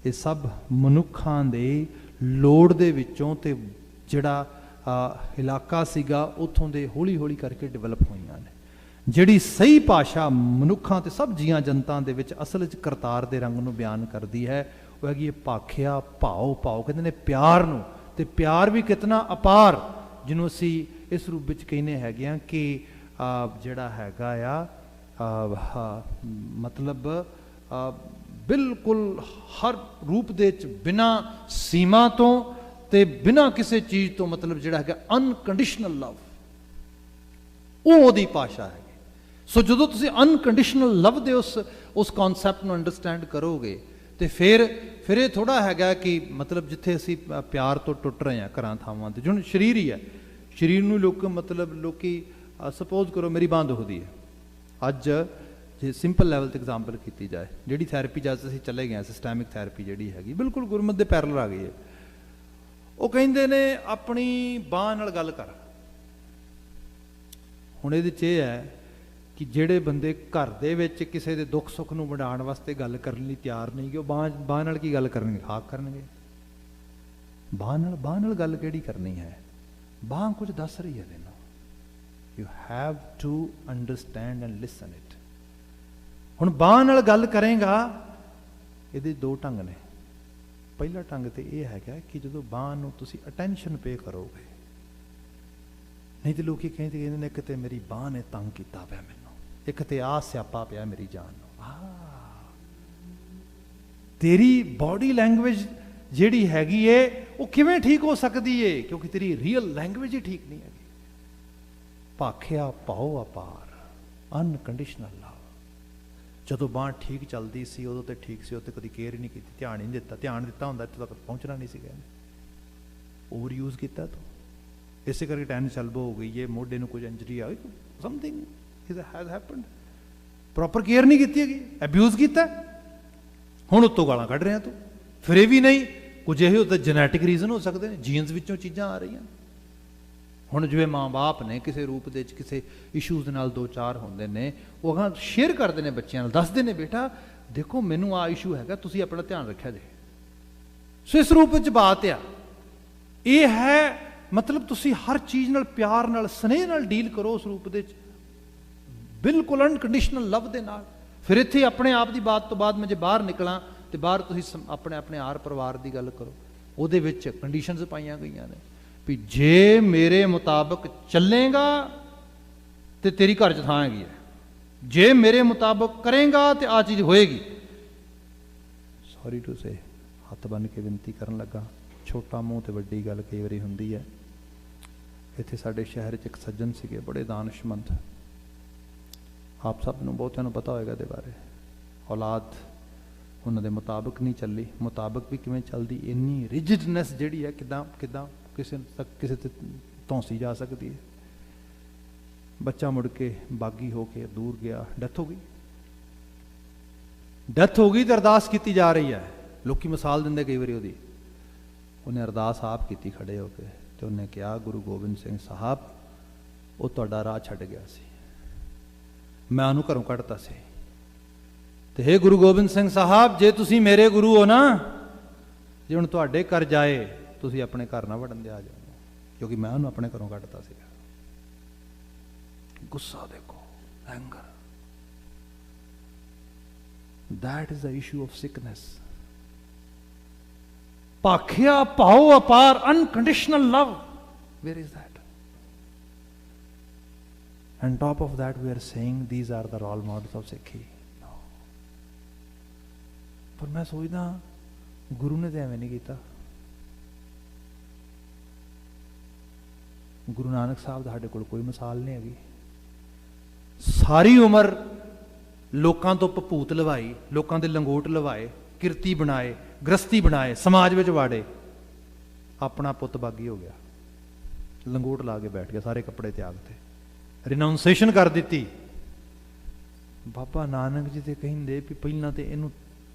ਇਹ ਸਭ ਮਨੁੱਖਾਂ ਦੇ ਲੋੜ ਦੇ ਵਿੱਚੋਂ ਤੇ ਜਿਹੜਾ ਇਲਾਕਾ ਸੀਗਾ ਉੱਥੋਂ ਦੇ ਹੌਲੀ ਹੌਲੀ ਕਰਕੇ ਡਿਵੈਲਪ ਹੋਈਆਂ ਨੇ। ਜਿਹੜੀ ਸਹੀ ਭਾਸ਼ਾ ਮਨੁੱਖਾਂ ਤੇ ਸਭ ਜੀਆਂ ਜਨਤਾ ਦੇ ਵਿੱਚ ਅਸਲ ਵਿੱਚ ਕਰਤਾਰ ਦੇ ਰੰਗ ਨੂੰ ਬਿਆਨ ਕਰਦੀ ਹੈ, ਉਹ ਹੈਗੀ ਹੈ ਭਾਖਿਆ ਭਾਓ ਕਹਿੰਦੇ ਨੇ ਪਿਆਰ ਨੂੰ, ਤੇ ਪਿਆਰ ਵੀ ਕਿਤਨਾ ਅਪਾਰ, ਜਿਹਨੂੰ ਅਸੀਂ ਇਸ ਰੂਪ ਵਿੱਚ ਕਹਿੰਦੇ ਹੈਗੇ ਆ ਕਿ ਜਿਹੜਾ ਹੈਗਾ ਆ ਮਤਲਬ ਬਿਲਕੁਲ ਹਰ ਰੂਪ ਦੇ ਵਿੱਚ ਬਿਨਾਂ ਸੀਮਾ ਤੋਂ ਤੇ ਬਿਨਾਂ ਕਿਸੇ ਚੀਜ਼ ਤੋਂ, ਮਤਲਬ ਜਿਹੜਾ ਹੈਗਾ ਅਨਕੰਡੀਸ਼ਨਲ ਲਵ, ਉਹ ਉਹਦੀ ਭਾਸ਼ਾ ਹੈਗੀ। ਸੋ ਜਦੋਂ ਤੁਸੀਂ ਅਨਕੰਡੀਸ਼ਨਲ ਲਵ ਦੇ ਉਸ ਕਨਸੈਪਟ ਨੂੰ ਅੰਡਰਸਟੈਂਡ ਕਰੋਗੇ ਤੇ ਫਿਰ ਇਹ ਥੋੜਾ ਹੈਗਾ ਕਿ ਮਤਲਬ ਜਿੱਥੇ ਅਸੀਂ ਪਿਆਰ ਤੋਂ ਟੁੱਟ ਰਹੇ ਹਾਂ ਘਰਾਂ ਥਾਵਾਂ ਤੇ, ਜਿਵੇਂ ਸਰੀਰ ਹੀ ਹੈ, ਸਰੀਰ ਨੂੰ ਲੋਕੀ ਸਪੋਜ਼ ਕਰੋ ਮੇਰੀ ਬਾਂਹ ਦੁਖਦੀ ਹੈ, ਅੱਜ ਜੇ ਸਿੰਪਲ ਲੈਵਲ ਤੇ ਐਗਜ਼ਾਮਪਲ ਕੀਤੀ ਜਾਏ, ਜਿਹੜੀ ਥੈਰੇਪੀ ਜਦ ਅਸੀਂ ਚਲੇ ਗਏ ਸਿਸਟੈਮਿਕ ਥੈਰੇਪੀ ਜਿਹੜੀ ਹੈਗੀ ਬਿਲਕੁਲ ਗੁਰਮਤਿ ਦੇ ਪੈਰਲਲ ਆ ਗਈ ਹੈ, ਉਹ ਕਹਿੰਦੇ ਨੇ ਆਪਣੀ ਬਾਂਹ ਨਾਲ ਗੱਲ ਕਰ। ਹੁਣ ਇਹਦੇ 'ਚ ਇਹ ਹੈ ਕਿ ਜਿਹੜੇ ਬੰਦੇ ਘਰ ਦੇ ਵਿੱਚ ਕਿਸੇ ਦੇ ਦੁੱਖ ਸੁੱਖ ਨੂੰ ਵੰਡਾਉਣ ਵਾਸਤੇ ਗੱਲ ਕਰਨ ਲਈ ਤਿਆਰ ਨਹੀਂ, ਕਿ ਉਹ ਬਾਂਹ ਨਾਲ ਕੀ ਗੱਲ ਕਰਨਗੇ, ਖਾਕ ਕਰਨਗੇ। ਬਾਂਹ ਨਾਲ ਗੱਲ ਕਿਹੜੀ ਕਰਨੀ ਹੈ, ਬਾਂਹ ਕੁਝ ਦੱਸ ਰਹੀ ਹੈ ਤੈਨੂੰ, you have to understand and listen it. ਹੁਣ ਬਾਂਹ ਨਾਲ ਗੱਲ ਕਰੇਗਾ, ਇਹਦੇ ਦੋ ਢੰਗ ਨੇ। ਪਹਿਲਾ ਢੰਗ ਤੇ ਇਹ ਹੈਗਾ ਕਿ ਜਦੋਂ ਬਾਂਹ ਨੂੰ ਤੁਸੀਂ ਅਟੈਂਸ਼ਨ ਪੇ ਕਰੋਗੇ, ਨਹੀਂ ਤੇ ਲੋਕੀ ਕਹਿੰਦੇ ਨੇ ਕਿਤੇ ਮੇਰੀ ਬਾਂਹ ਨੇ ਤੰਗ ਕੀਤਾ ਪਿਆ ਮੈਨੂੰ, ਇੱਕ ਤੇ ਆਹ ਸਿਆਪਾ ਪਿਆ ਮੇਰੀ ਜਾਨ ਨੂੰ। ਤੇਰੀ ਬਾਡੀ ਲੈਂਗੁਏਜ ਜਿਹੜੀ ਹੈਗੀ ਏ ਉਹ ਕਿਵੇਂ ਠੀਕ ਹੋ ਸਕਦੀ ਏ, ਕਿਉਂਕਿ ਤੇਰੀ ਰੀਅਲ ਲੈਂਗੁਏਜ ਹੀ ਠੀਕ ਨਹੀਂ ਹੈਗੀ। ਭਾਖਿਆ ਪਾਓ ਅਪਾਰ, ਅਨਕੰਡੀਸ਼ਨਲ ਲਵ। ਜਦੋਂ ਬਾਂਹ ਠੀਕ ਚੱਲਦੀ ਸੀ ਉਦੋਂ ਤੇ ਠੀਕ ਸੀ, ਉਹ ਤੇ ਕਦੀ ਕੇਅਰ ਹੀ ਨਹੀਂ ਕੀਤੀ, ਧਿਆਨ ਹੀ ਨਹੀਂ ਦਿੱਤਾ। ਧਿਆਨ ਦਿੱਤਾ ਹੁੰਦਾ ਇੱਥੇ ਤੱਕ ਪਹੁੰਚਣਾ ਨਹੀਂ ਸੀਗਾ, ਓਵਰ ਯੂਜ਼ ਕੀਤਾ ਤੂੰ, ਇਸੇ ਕਰਕੇ ਟੈਨਿਸ ਐਲਬੋ ਹੋ ਗਈ ਹੈ, ਮੋਢੇ ਨੂੰ ਕੁਝ ਇੰਜਰੀ ਆ ਗਈ, something has happened. Proper care ਨਹੀਂ ਕੀਤੀ ਹੈਗੀ, ਐਬਿਊਜ਼ ਕੀਤਾ, ਹੁਣ ਉੱਤੋਂ ਗਾਲਾਂ ਕੱਢ ਰਿਹਾ ਤੂੰ। ਫਿਰ ਇਹ ਵੀ ਨਹੀਂ, ਕੁਝ ਇਹੋ ਤਾਂ ਜੈਨੇਟਿਕ ਰੀਜ਼ਨ ਹੋ ਸਕਦੇ ਨੇ, ਜੀਨਸ ਵਿੱਚੋਂ ਚੀਜ਼ਾਂ ਆ ਰਹੀਆਂ। ਹੁਣ ਜਿਵੇਂ ਮਾਂ-ਬਾਪ ਨੇ ਕਿਸੇ ਰੂਪ ਦੇ ਵਿੱਚ ਕਿਸੇ ਇਸ਼ੂਜ਼ ਨਾਲ ਦੋ ਚਾਰ ਹੁੰਦੇ ਨੇ, ਉਹ ਅਗਾਂਹ ਸ਼ੇਅਰ ਕਰਦੇ ਨੇ ਬੱਚਿਆਂ ਨਾਲ, ਦੱਸਦੇ ਨੇ ਬੇਟਾ ਦੇਖੋ ਮੈਨੂੰ ਆਹ ਇਸ਼ੂ ਹੈਗਾ, ਤੁਸੀਂ ਆਪਣਾ ਧਿਆਨ ਰੱਖਿਆ ਜੇ। ਸੋ ਇਸ ਰੂਪ ਵਿੱਚ ਬਾਤ ਆ ਇਹ ਹੈ, ਮਤਲਬ ਤੁਸੀਂ ਹਰ ਚੀਜ਼ ਨਾਲ ਪਿਆਰ ਨਾਲ ਸਨੇਹ ਨਾਲ ਡੀਲ ਕਰੋ ਉਸ ਰੂਪ ਦੇ ਵਿੱਚ, ਬਿਲਕੁਲ ਅਨਕੰਡੀਸ਼ਨਲ ਲਵ ਦੇ ਨਾਲ। ਫਿਰ ਇੱਥੇ ਆਪਣੇ ਆਪ ਦੀ ਬਾਤ ਤੋਂ ਬਾਅਦ ਮੈਂ ਜੇ ਬਾਹਰ ਨਿਕਲਾਂ ਤੇ ਬਾਹਰ ਤੁਸੀਂ ਆਪਣੇ ਆਰ ਪਰਿਵਾਰ ਦੀ ਗੱਲ ਕਰੋ, ਉਹਦੇ ਵਿੱਚ ਕੰਡੀਸ਼ਨਸ ਪਾਈਆਂ ਗਈਆਂ ਨੇ ਵੀ ਜੇ ਮੇਰੇ ਮੁਤਾਬਕ ਚੱਲੇਗਾ ਤੇ ਤੇਰੀ ਘਰ 'ਚ ਥਾਂ ਹੈਗੀ ਹੈ, ਜੇ ਮੇਰੇ ਮੁਤਾਬਕ ਕਰੇਗਾ ਤੇ ਆਹ ਚੀਜ਼ ਹੋਏਗੀ। ਸੌਰੀ ਟੂ ਸੇ, ਹੱਥ ਬੰਨ੍ਹ ਕੇ ਬੇਨਤੀ ਕਰਨ ਲੱਗਾ, ਛੋਟਾ ਮੂੰਹ ਤੇ ਵੱਡੀ ਗੱਲ ਕਈ ਵਾਰੀ ਹੁੰਦੀ ਹੈ। ਇੱਥੇ ਸਾਡੇ ਸ਼ਹਿਰ 'ਚ ਇੱਕ ਸੱਜਣ ਸੀਗੇ, ਬੜੇ ਦਾਨਿਸ਼ਮੰਦ, ਆਪ ਸਭ ਨੂੰ ਬਹੁਤਿਆਂ ਨੂੰ ਪਤਾ ਹੋਏਗਾ ਇਹਦੇ ਬਾਰੇ। ਔਲਾਦ ਉਹਨਾਂ ਦੇ ਮੁਤਾਬਕ ਨਹੀਂ ਚੱਲੀ, ਮੁਤਾਬਕ ਵੀ ਕਿਵੇਂ ਚੱਲਦੀ, ਇੰਨੀ ਰਿਜਿਡਨੈਸ ਜਿਹੜੀ ਹੈ ਕਿੱਦਾਂ ਕਿਸੇ ਤੱਕ ਕਿਸੇ ਤੇ ਧੌਂਸੀ ਜਾ ਸਕਦੀ ਹੈ। ਬੱਚਾ ਮੁੜ ਕੇ ਬਾਗੀ ਹੋ ਕੇ ਦੂਰ ਗਿਆ, ਡੈਥ ਹੋ ਗਈ। ਡੈਥ ਹੋ ਗਈ ਤੇ ਅਰਦਾਸ ਕੀਤੀ ਜਾ ਰਹੀ ਹੈ, ਲੋਕੀ ਮਿਸਾਲ ਦਿੰਦੇ ਕਈ ਵਾਰੀ ਉਹਦੀ। ਉਹਨੇ ਅਰਦਾਸ ਆਪ ਕੀਤੀ ਖੜੇ ਹੋ ਕੇ, ਤੇ ਉਹਨੇ ਕਿਹਾ, ਗੁਰੂ ਗੋਬਿੰਦ ਸਿੰਘ ਸਾਹਿਬ, ਉਹ ਤੁਹਾਡਾ ਰਾਹ ਛੱਡ ਗਿਆ ਸੀ, ਮੈਂ ਉਹਨੂੰ ਘਰੋਂ ਕੱਢਤਾ ਸੀ, ਤੇ ਹੇ ਗੁਰੂ ਗੋਬਿੰਦ ਸਿੰਘ ਸਾਹਿਬ, ਜੇ ਤੁਸੀਂ ਮੇਰੇ ਗੁਰੂ ਹੋ ਨਾ, ਜੇ ਹੁਣ ਤੁਹਾਡੇ ਘਰ ਜਾਏ, ਤੁਸੀਂ ਆਪਣੇ ਘਰ ਨਾ ਵੜਨ ਦਿਆ ਜਾਓ, ਕਿਉਂਕਿ ਮੈਂ ਉਹਨੂੰ ਆਪਣੇ ਘਰੋਂ ਕੱਢਤਾ ਸੀਗਾ। ਗੁੱਸਾ ਦੇਖੋ, anger, that is the issue of sickness. ਭਾਖਿਆ ਭਾਉ ਅਪਾਰ, unconditional love, where is that? And top of that we are saying these are the role models of Sikhi. No. ਪਰ ਮੈਂ ਸੋਚਦਾ ਗੁਰੂ ਨੇ ਤਾਂ ਐਵੇਂ ਨਹੀਂ ਕੀਤਾ। ਗੁਰੂ ਨਾਨਕ ਸਾਹਿਬ ਦਾ ਸਾਡੇ ਕੋਲ ਕੋਈ ਮਿਸਾਲ ਨਹੀਂ ਹੈਗੀ। ਸਾਰੀ ਉਮਰ ਲੋਕਾਂ ਤੋਂ ਭਪੂਤ ਲਵਾਈ, ਲੋਕਾਂ ਦੇ ਲੰਗੋਟ ਲਵਾਏ, ਕਿਰਤੀ ਬਣਾਏ, ਗ੍ਰਸਤੀ ਬਣਾਏ, ਸਮਾਜ ਵਿੱਚ ਵਾੜੇ, ਆਪਣਾ ਪੁੱਤ ਬਾਗੀ ਹੋ ਗਿਆ, ਲੰਗੋਟ ਲਾ ਕੇ ਬੈਠ ਗਿਆ, ਸਾਰੇ ਕੱਪੜੇ ਤਿਆਗ ਤੇ, ਰਿਨਾਊਂਸੇਸ਼ਨ ਕਰ ਦਿੱਤੀ। ਬਾਬਾ ਨਾਨਕ ਜੀ ਤੇ ਕਹਿੰਦੇ ਵੀ ਪਹਿਲਾਂ ਤੇ ਇਹਨੂੰ,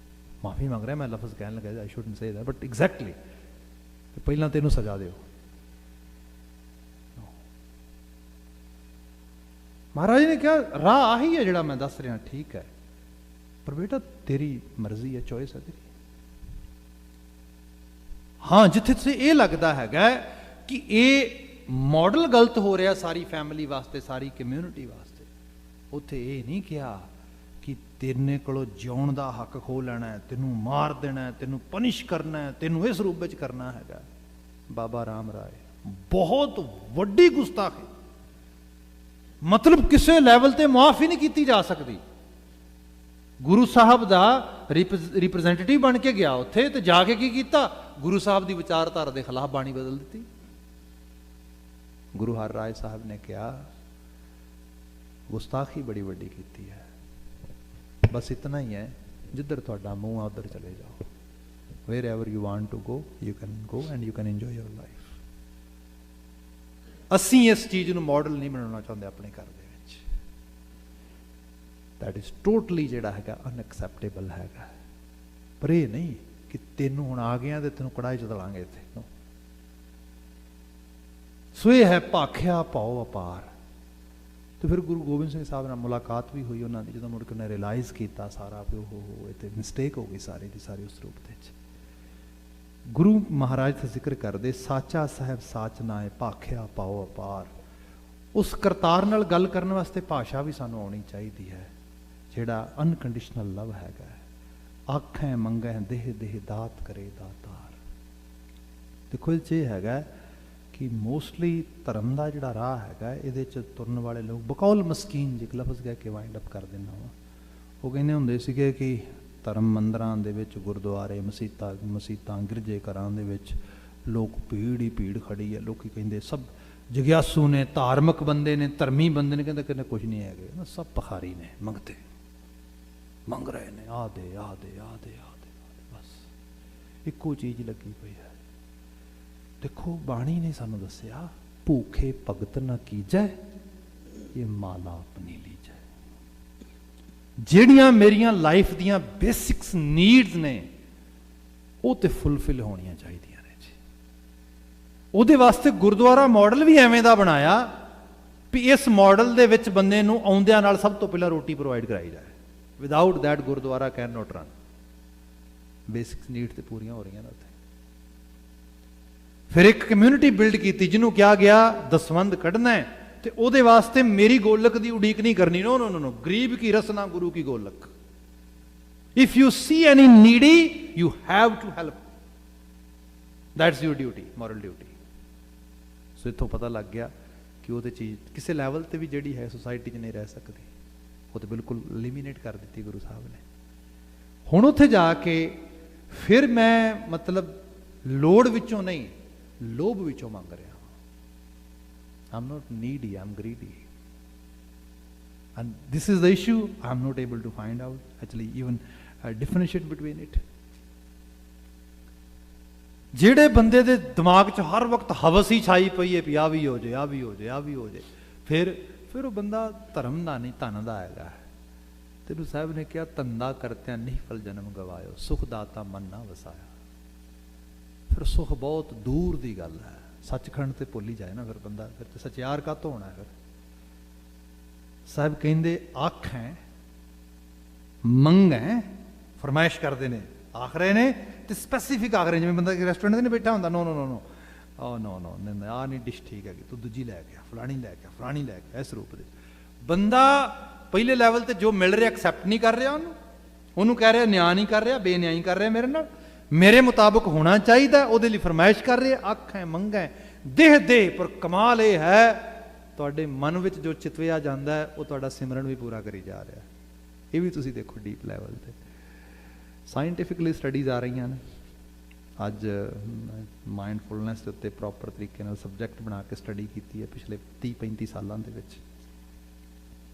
ਮਾਫੀ ਮੰਗ ਰਿਹਾ ਮੈਂ ਲਫ਼ਜ਼ ਕਹਿਣ ਲੱਗਾ, I shouldn't say that, but exactly, ਪਹਿਲਾਂ ਤੇ ਇਹਨੂੰ ਸਜ਼ਾ ਦਿਓ। ਮਹਾਰਾਜ ਨੇ ਕਿਹਾ ਰਾਹ ਆਹੀ ਹੈ ਜਿਹੜਾ ਮੈਂ ਦੱਸ ਰਿਹਾ, ਠੀਕ ਹੈ, ਪਰ ਬੇਟਾ ਤੇਰੀ ਮਰਜ਼ੀ ਹੈ, ਚੋਇਸ ਹੈ ਤੇਰੀ। ਹਾਂ, ਜਿੱਥੇ ਤੁਸੀਂ ਇਹ ਲੱਗਦਾ ਹੈਗਾ ਕਿ ਇਹ ਮਾਡਲ ਗਲਤ ਹੋ ਰਿਹਾ ਸਾਰੀ ਫੈਮਿਲੀ ਵਾਸਤੇ, ਸਾਰੀ ਕਮਿਊਨਿਟੀ ਵਾਸਤੇ, ਉੱਥੇ ਇਹ ਨਹੀਂ ਕਿਹਾ ਕਿ ਤੇਰੇ ਕੋਲੋਂ ਜਿਉਣ ਦਾ ਹੱਕ ਖੋਹ ਲੈਣਾ, ਤੈਨੂੰ ਮਾਰ ਦੇਣਾ, ਤੈਨੂੰ ਪਨਿਸ਼ ਕਰਨਾ, ਤੈਨੂੰ ਇਸ ਰੂਪ ਵਿੱਚ ਕਰਨਾ ਹੈਗਾ। ਬਾਬਾ ਰਾਮ ਰਾਏ ਬਹੁਤ ਵੱਡੀ ਗੁਸਤਾਖੀ, ਮਤਲਬ ਕਿਸੇ ਲੈਵਲ ਤੇ ਮਾਫ ਹੀ ਨਹੀਂ ਕੀਤੀ ਜਾ ਸਕਦੀ। ਗੁਰੂ ਸਾਹਿਬ ਦਾ ਰਿਪਰੈਜ਼ੈਂਟੇਟਿਵ ਬਣ ਕੇ ਗਿਆ ਉੱਥੇ, ਤੇ ਜਾ ਕੇ ਕੀ ਕੀਤਾ, ਗੁਰੂ ਸਾਹਿਬ ਦੀ ਵਿਚਾਰਧਾਰਾ ਦੇ ਖਿਲਾਫ ਬਾਣੀ ਬਦਲ ਦਿੱਤੀ। ਗੁਰੂ ਹਰ ਰਾਏ ਸਾਹਿਬ ਨੇ ਕਿਹਾ ਗੁਸਤਾਖੀ ਬੜੀ ਵੱਡੀ ਕੀਤੀ ਹੈ, ਬਸ ਇਤਨਾ ਹੀ ਹੈ, ਜਿੱਧਰ ਤੁਹਾਡਾ ਮੂੰਹ ਆ ਉੱਧਰ ਚਲੇ ਜਾਓ। wherever you want to go, you can go and you can enjoy your life. ਅਸੀਂ ਇਸ ਚੀਜ਼ ਨੂੰ ਮਾਡਲ ਨਹੀਂ ਬਣਾਉਣਾ ਚਾਹੁੰਦੇ ਆਪਣੇ ਘਰ ਦੇ ਵਿੱਚ। ਦੈਟ ਇਜ਼ ਟੋਟਲੀ ਜਿਹੜਾ ਹੈਗਾ ਅਨਐਕਸੈਪਟੇਬਲ ਹੈਗਾ। ਪਰ ਇਹ ਨਹੀਂ ਕਿ ਤੈਨੂੰ ਹੁਣ ਆ ਗਿਆ ਤੇ ਤੈਨੂੰ ਕੜਾਹੀ ਚ ਤਲਾਂਗੇ ਇੱਥੇ। ਸੋ ਇਹ ਹੈ ਭਾਖਿਆ ਭਾਉ ਅਪਾਰ। ਤੇ ਫਿਰ ਗੁਰੂ ਗੋਬਿੰਦ ਸਿੰਘ ਸਾਹਿਬ ਨਾਲ ਮੁਲਾਕਾਤ ਵੀ ਹੋਈ ਉਹਨਾਂ ਦੀ, ਜਦੋਂ ਮੁੜ ਕੇ ਉਹਨੇ ਰਿਅਲਾਈਜ਼ ਕੀਤਾ ਸਾਰਾ ਵੀ ਉਹ ਇਹ ਤੇ ਮਿਸਟੇਕ ਹੋ ਗਈ ਸਾਰੀ ਦੀ ਸਾਰੀ ਉਸ ਰੂਪ ਦੇ ਵਿੱਚ। ਗੁਰੂ ਮਹਾਰਾਜ ਦਾ ਜ਼ਿਕਰ ਕਰਦੇ, ਸਾਚਾ ਸਾਹਿਬ ਸਾਚ ਨਾਏ ਭਾਖਿਆ ਪਾਓ ਅਪਾਰ। ਉਸ ਕਰਤਾਰ ਨਾਲ ਗੱਲ ਕਰਨ ਵਾਸਤੇ ਭਾਸ਼ਾ ਵੀ ਸਾਨੂੰ ਆਉਣੀ ਚਾਹੀਦੀ ਹੈ, ਜਿਹੜਾ ਅਨਕੰਡੀਸ਼ਨਲ ਲਵ ਹੈਗਾ। ਆਖੈ ਮੰਗੈ ਦੇਹ ਦੇਹ ਦਾਤ ਕਰੇ ਦਾਤਾਰ। ਦੇਖੋ ਇਹ 'ਚ ਇਹ ਹੈਗਾ ਕਿ ਮੋਸਟਲੀ ਧਰਮ ਦਾ ਜਿਹੜਾ ਰਾਹ ਹੈਗਾ, ਇਹਦੇ 'ਚ ਤੁਰਨ ਵਾਲੇ ਲੋਕ ਬਕੌਲ ਮਸਕੀਨ ਜੇ ਲਫ਼ਜ਼ ਕਹਿ ਕੇ ਵਾਈਂਡ ਅਪ ਕਰ ਦਿੰਦਾ ਵਾ। ਉਹ ਕਹਿੰਦੇ ਹੁੰਦੇ ਸੀਗੇ ਕਿ ਧਰਮ ਮੰਦਰਾਂ ਦੇ ਵਿੱਚ, ਗੁਰਦੁਆਰੇ, ਮਸੀਤਾਂ ਗਿਰਜੇ ਘਰਾਂ ਦੇ ਵਿੱਚ ਲੋਕ ਭੀੜ ਹੀ ਭੀੜ ਖੜੀ ਹੈ। ਲੋਕੀ ਕਹਿੰਦੇ ਸਭ ਜਗਿਆਸੂ ਨੇ, ਧਾਰਮਿਕ ਬੰਦੇ ਨੇ, ਧਰਮੀ ਬੰਦੇ ਨੇ। ਕਹਿੰਦੇ ਕਹਿੰਦੇ ਕੁਝ ਨਹੀਂ ਹੈਗੇ, ਸਭ ਭਖਾਰੀ ਨੇ, ਮੰਗਤੇ ਮੰਗ ਰਹੇ ਨੇ, ਆ ਦੇ ਆ ਦੇ ਆ ਦੇ ਆ ਦੇ, ਬਸ ਇੱਕੋ ਚੀਜ਼ ਲੱਗੀ ਪਈ ਹੈ। ਦੇਖੋ ਬਾਣੀ ਨੇ ਸਾਨੂੰ ਦੱਸਿਆ, ਭੂਖੇ ਭਗਤ ਨਾ ਕੀਜੈ, ਇਹ ਮਾਲਾ ਆਪਣੀ ਲੀਜੈ। ਜਿਹੜੀਆਂ ਮੇਰੀਆਂ ਲਾਈਫ ਦੀਆਂ ਬੇਸਿਕਸ ਨੀਡਸ ਨੇ ਉਹ ਤੇ ਫੁੱਲਫਿਲ ਹੋਣੀਆਂ ਚਾਹੀਦੀਆਂ ਨੇ ਜੀ। ਉਹਦੇ ਵਾਸਤੇ ਗੁਰਦੁਆਰਾ ਮਾਡਲ ਵੀ ਐਵੇਂ ਦਾ ਬਣਾਇਆ ਵੀ ਇਸ ਮਾਡਲ ਦੇ ਵਿੱਚ ਬੰਦੇ ਨੂੰ ਆਉਂਦਿਆਂ ਨਾਲ ਸਭ ਤੋਂ ਪਹਿਲਾਂ ਰੋਟੀ ਪ੍ਰੋਵਾਈਡ ਕਰਾਈ ਜਾਏ। Without that Gurdwara can note run. Basics need ਤੇ ਪੂਰੀਆਂ ਹੋ ਰਹੀਆਂ ਨੇ ਉੱਥੇ। ਫਿਰ ਇੱਕ ਕਮਿਊਨਿਟੀ ਬਿਲਡ ਕੀਤੀ ਜਿਹਨੂੰ ਕਿਹਾ ਗਿਆ ਦਸਵੰਧ ਕੱਢਣਾ ਹੈ, ਤੇ ਉਹਦੇ ਵਾਸਤੇ ਮੇਰੀ ਗੋਲਕ ਦੀ ਉਡੀਕ ਨਹੀਂ ਕਰਨੀ। ਨੋ ਨੋ ਨੋ ਨੋ, ਗਰੀਬ ਕੀ ਰਸਨਾ ਗੁਰੂ ਕੀ ਗੋਲਕ। If you see any needy you have to help. That's your duty, moral duty. So ਇੱਥੋਂ ਪਤਾ ਲੱਗ ਗਿਆ ਕਿ ਉਹਦੇ ਚੀਜ਼ ਕਿਸੇ ਲੈਵਲ ਤੇ ਵੀ ਜਿਹੜੀ ਹੈ ਸੁਸਾਇਟੀ 'ਚ ਨਹੀਂ ਰਹਿ ਸਕਦੀ। ਉਹ ਤੇ ਬਿਲਕੁਲ ਐਲੀਮੀਨੇਟ ਕਰ ਦਿੱਤੀ ਗੁਰੂ ਸਾਹਿਬ ਨੇ। ਹੁਣ ਉੱਥੇ ਜਾ ਕੇ ਫਿਰ ਮੈਂ ਮਤਲਬ ਲੋੜ ਵਿੱਚੋਂ ਨਹੀਂ, ਲੋਭ ਵਿੱਚੋਂ ਮੰਗ ਰਿਹਾ। I'm not needy, I'm greedy. And this is the issue. I'm not able to find out, actually, even differentiate between it. ਜਿਹੜੇ ਬੰਦੇ ਦੇ ਦਿਮਾਗ 'ਚ ਹਰ ਵਕਤ ਹਵਸ ਹੀ ਛਾਈ ਪਈ ਹੈ ਵੀ ਆ ਵੀ ਹੋ ਜੇ, ਆ ਵੀ ਹੋ ਜੇ, ਆ ਵੀ ਹੋ ਜੇ, ਫਿਰ ਉਹ ਬੰਦਾ ਧਰਮ ਦਾ ਨਹੀਂ, ਧਨ ਦਾ ਹੈਗਾ। ਤੈਨੂੰ ਸਾਹਿਬ ਨੇ ਕਿਹਾ, ਧੰਦਾ ਕਰਤਿਆਂ ਨਿਹਫਲ ਜਨਮ ਗਵਾਇਓ, ਸੁਖ ਦਾਤਾ ਮਨ ਨਾ ਵਸਾਇਆ। ਫਿਰ ਸੁਖ ਬਹੁਤ ਦੂਰ ਦੀ ਗੱਲ ਹੈ। ਸੱਚਖੰਡ ਤੇ ਭੁੱਲ ਹੀ ਜਾਏ ਨਾ ਫਿਰ ਬੰਦਾ, ਫਿਰ ਤੇ ਸਚਿਆਰ ਕਾਹਤੋਂ ਹੋਣਾ। ਫਿਰ ਸਾਹਿਬ ਕਹਿੰਦੇ ਅੱਖ ਹੈ, ਮੰਗ ਹੈ, ਫਰਮਾਇਸ਼ ਕਰਦੇ ਨੇ, ਆਖ ਰਹੇ ਨੇ ਤੇ ਸਪੈਸੀਫਿਕ ਆਖ ਰਹੇ, ਜਿਵੇਂ ਬੰਦਾ ਰੈਸਟੋਰੈਂਟ ਤੇ ਨਹੀਂ ਬੈਠਾ ਹੁੰਦਾ, ਨੋ ਨੋ ਨੋ ਨੋ ਆਹ ਨਹੀਂ ਡਿਸ਼ ਠੀਕ ਹੈਗੀ, ਤੂੰ ਦੂਜੀ ਲੈ ਕੇ ਆ, ਫਲਾਣੀ ਲੈ ਕੇ ਆ, ਫਲਾਣੀ ਲੈ ਕੇ ਆ। ਇਸ ਰੂਪ ਦੇ ਬੰਦਾ ਪਹਿਲੇ ਲੈਵਲ ਤੇ ਜੋ ਮਿਲ ਰਿਹਾ ਐਕਸੈਪਟ ਨਹੀਂ ਕਰ ਰਿਹਾ, ਉਹਨੂੰ ਕਹਿ ਰਿਹਾ ਨਿਆਂ ਨਹੀਂ ਕਰ ਰਿਹਾ, ਬੇਨਿਆਈ ਕਰ ਰਿਹਾ, ਮੇਰੇ ਨਾਲ, ਮੇਰੇ ਮੁਤਾਬਕ ਹੋਣਾ ਚਾਹੀਦਾ, ਉਹਦੇ ਲਈ ਫਰਮਾਇਸ਼ ਕਰ ਰਹੇ। ਅੱਖ ਹੈ, ਮੰਗ ਹੈ, ਦੇਹ। ਪਰ ਕਮਾਲ ਇਹ ਹੈ, ਤੁਹਾਡੇ ਮਨ ਵਿੱਚ ਜੋ ਚਿਤਵਿਆ ਜਾਂਦਾ ਹੈ ਉਹ ਤੁਹਾਡਾ ਸਿਮਰਨ ਵੀ ਪੂਰਾ ਕਰੀ ਜਾ ਰਿਹਾ। ਇਹ ਵੀ ਤੁਸੀਂ ਦੇਖੋ ਡੀਪ ਲੈਵਲ ਤੇ ਸਾਇੰਟੀਫਿਕਲੀ ਸਟੱਡੀਜ਼ ਆ ਰਹੀਆਂ ਨੇ। ਅੱਜ ਮਾਈਂਡਫੁਲਨੈਸ ਦੇ ਉੱਤੇ ਪ੍ਰੋਪਰ ਤਰੀਕੇ ਨਾਲ ਸਬਜੈਕਟ ਬਣਾ ਕੇ ਸਟੱਡੀ ਕੀਤੀ ਹੈ ਪਿਛਲੇ 30-35 ਸਾਲਾਂ ਦੇ ਵਿੱਚ।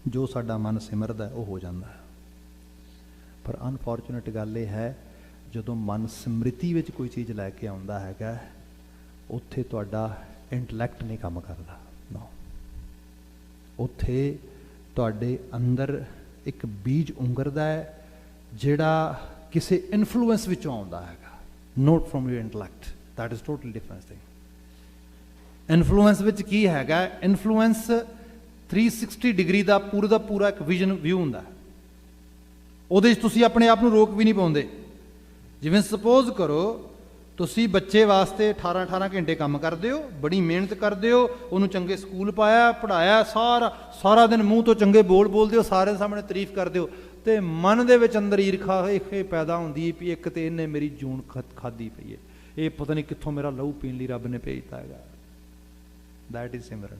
ਜੋ ਸਾਡਾ ਮਨ ਸਿਮਰਦਾ ਉਹ ਹੋ ਜਾਂਦਾ ਹੈ। ਪਰ ਅਨਫੋਰਚੂਨੇਟ ਗੱਲ ਇਹ ਹੈ, ਜਦੋਂ ਮਨ ਸਮ੍ਰਿਤੀ ਵਿੱਚ ਕੋਈ ਚੀਜ਼ ਲੈ ਕੇ ਆਉਂਦਾ ਹੈਗਾ, ਉੱਥੇ ਤੁਹਾਡਾ ਇੰਟਲੈਕਟ ਨਹੀਂ ਕੰਮ ਕਰਦਾ। ਨੋ, ਉੱਥੇ ਤੁਹਾਡੇ ਅੰਦਰ ਇੱਕ ਬੀਜ ਉਂਗਰਦਾ ਹੈ ਜਿਹੜਾ ਕਿਸੇ ਇਨਫਲੂਐਂਸ ਵਿੱਚੋਂ ਆਉਂਦਾ ਹੈਗਾ, note from your intellect. That is totally different thing. Influence ਵਿੱਚ ਕੀ ਹੈਗਾ? ਇਨਫਲੂਐਂਸ 360 ਡਿਗਰੀ ਦਾ ਪੂਰਾ ਇੱਕ ਵਿਜ਼ਨ ਵਿਊ ਹੁੰਦਾ। ਉਹਦੇ 'ਚ ਤੁਸੀਂ ਆਪਣੇ ਆਪ ਨੂੰ ਰੋਕ ਵੀ ਨਹੀਂ ਪਾਉਂਦੇ। ਜਿਵੇਂ ਸਪੋਜ਼ ਕਰੋ ਤੁਸੀਂ ਬੱਚੇ ਵਾਸਤੇ 18 ਘੰਟੇ ਕੰਮ ਕਰਦੇ ਹੋ, ਬੜੀ ਮਿਹਨਤ ਕਰਦੇ ਹੋ, ਉਹਨੂੰ ਚੰਗੇ ਸਕੂਲ ਪਾਇਆ, ਪੜ੍ਹਾਇਆ, ਸਾਰਾ ਦਿਨ ਮੂੰਹ ਤੋਂ ਚੰਗੇ ਬੋਲਦੇ ਹੋ, ਸਾਰਿਆਂ ਦੇ ਸਾਹਮਣੇ ਤਾਰੀਫ ਕਰਦੇ ਹੋ, ਤੇ ਮਨ ਦੇ ਵਿੱਚ ਅੰਦਰ ਈਰਖਾ ਇਹ ਪੈਦਾ ਹੁੰਦੀ ਹੈ ਵੀ ਇੱਕ ਤੇ ਇਹਨੇ ਮੇਰੀ ਜੂਨ ਖਾਦੀ ਪਈ ਹੈ, ਇਹ ਪਤਾ ਨਹੀਂ ਕਿੱਥੋਂ ਮੇਰਾ ਲਹੂ ਪੀਣ ਲਈ ਰੱਬ ਨੇ ਭੇਜਤਾ ਹੈਗਾ। That is Simran.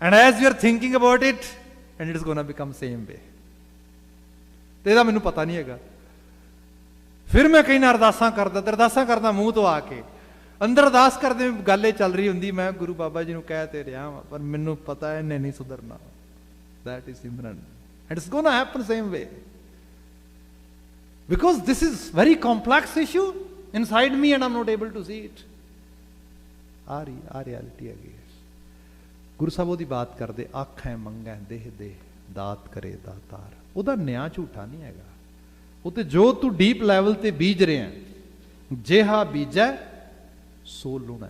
And as you are thinking about it and it is ਗੋਨਾ become same ਵੇ। ਤੇ ਇਹਦਾ ਮੈਨੂੰ ਪਤਾ ਨਹੀਂ ਹੈਗਾ। ਫਿਰ ਮੈਂ ਕਈ ਨਾ ਅਰਦਾਸਾਂ ਕਰਦਾ ਮੂੰਹ ਤੋਂ ਆ ਕੇ, ਅੰਦਰ ਅਰਦਾਸ ਕਰਦੇ ਗੱਲ ਇਹ ਚੱਲ ਰਹੀ ਹੁੰਦੀ, ਮੈਂ ਗੁਰੂ ਬਾਬਾ ਜੀ ਨੂੰ ਕਹਿ ਤੇ ਰਿਹਾ ਵਾਂ, ਪਰ ਮੈਨੂੰ ਪਤਾ ਇਹਨੇ ਨਹੀਂ ਸੁਧਰਨਾ। That is Simran. And it's going to happen the same way. Because this is very complex issue inside me and I'm not able to see it. Our reality है। ਗੁਰੂ ਸਾਹਿਬ ਉਹਦੀ ਬਾਤ ਕਰਦੇ, ਅੱਖ ਹੈ, ਮੰਗ ਹੈ, ਦੇਹ ਦਾਤ ਕਰੇ ਦਾਤਾਰ। ਉਹਦਾ ਨਿਆਂ ਝੂਠਾ ਨਹੀਂ ਹੈਗਾ। ਉਹ ਤੇ ਜੋ ਤੂੰ ਡੀਪ ਲੈਵਲ ਤੇ ਬੀਜ ਰਿਹਾ, ਜਿਹਾ ਬੀਜੈ ਸੋ ਲੁਣਾ,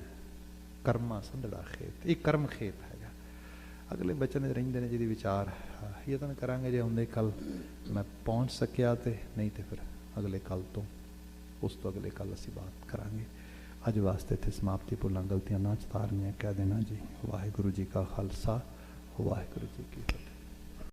ਕਰਮਾ ਸੰਧੜਾ ਖੇਤ। ਇਹ ਕਰਮ ਖੇਤ ਹੈਗਾ। ਅਗਲੇ ਬਚਨ ਰਹਿੰਦੇ ਨੇ ਜਿਹਦੀ ਵਿਚਾਰ ਯਤਨ ਕਰਾਂਗੇ, ਜੇ ਹੁੰਦੇ ਕੱਲ ਮੈਂ ਪਹੁੰਚ ਸਕਿਆ ਤੇ, ਨਹੀਂ ਤੇ ਫਿਰ ਅਗਲੇ ਕੱਲ ਤੋਂ, ਉਸ ਤੋਂ ਅਗਲੇ ਕੱਲ ਅਸੀਂ ਬਾਤ ਕਰਾਂਗੇ। ਅੱਜ ਵਾਸਤੇ ਇੱਥੇ ਸਮਾਪਤੀ। ਭੁੱਲਾਂ ਗਲਤੀਆਂ ਨਾ ਚਤਾਰਨੀਆਂ ਕਹਿ ਦੇਣਾ ਜੀ। ਵਾਹਿਗੁਰੂ ਜੀ ਕਾ ਖਾਲਸਾ, ਵਾਹਿਗੁਰੂ ਜੀ ਕੀ ਫਤਿਹ।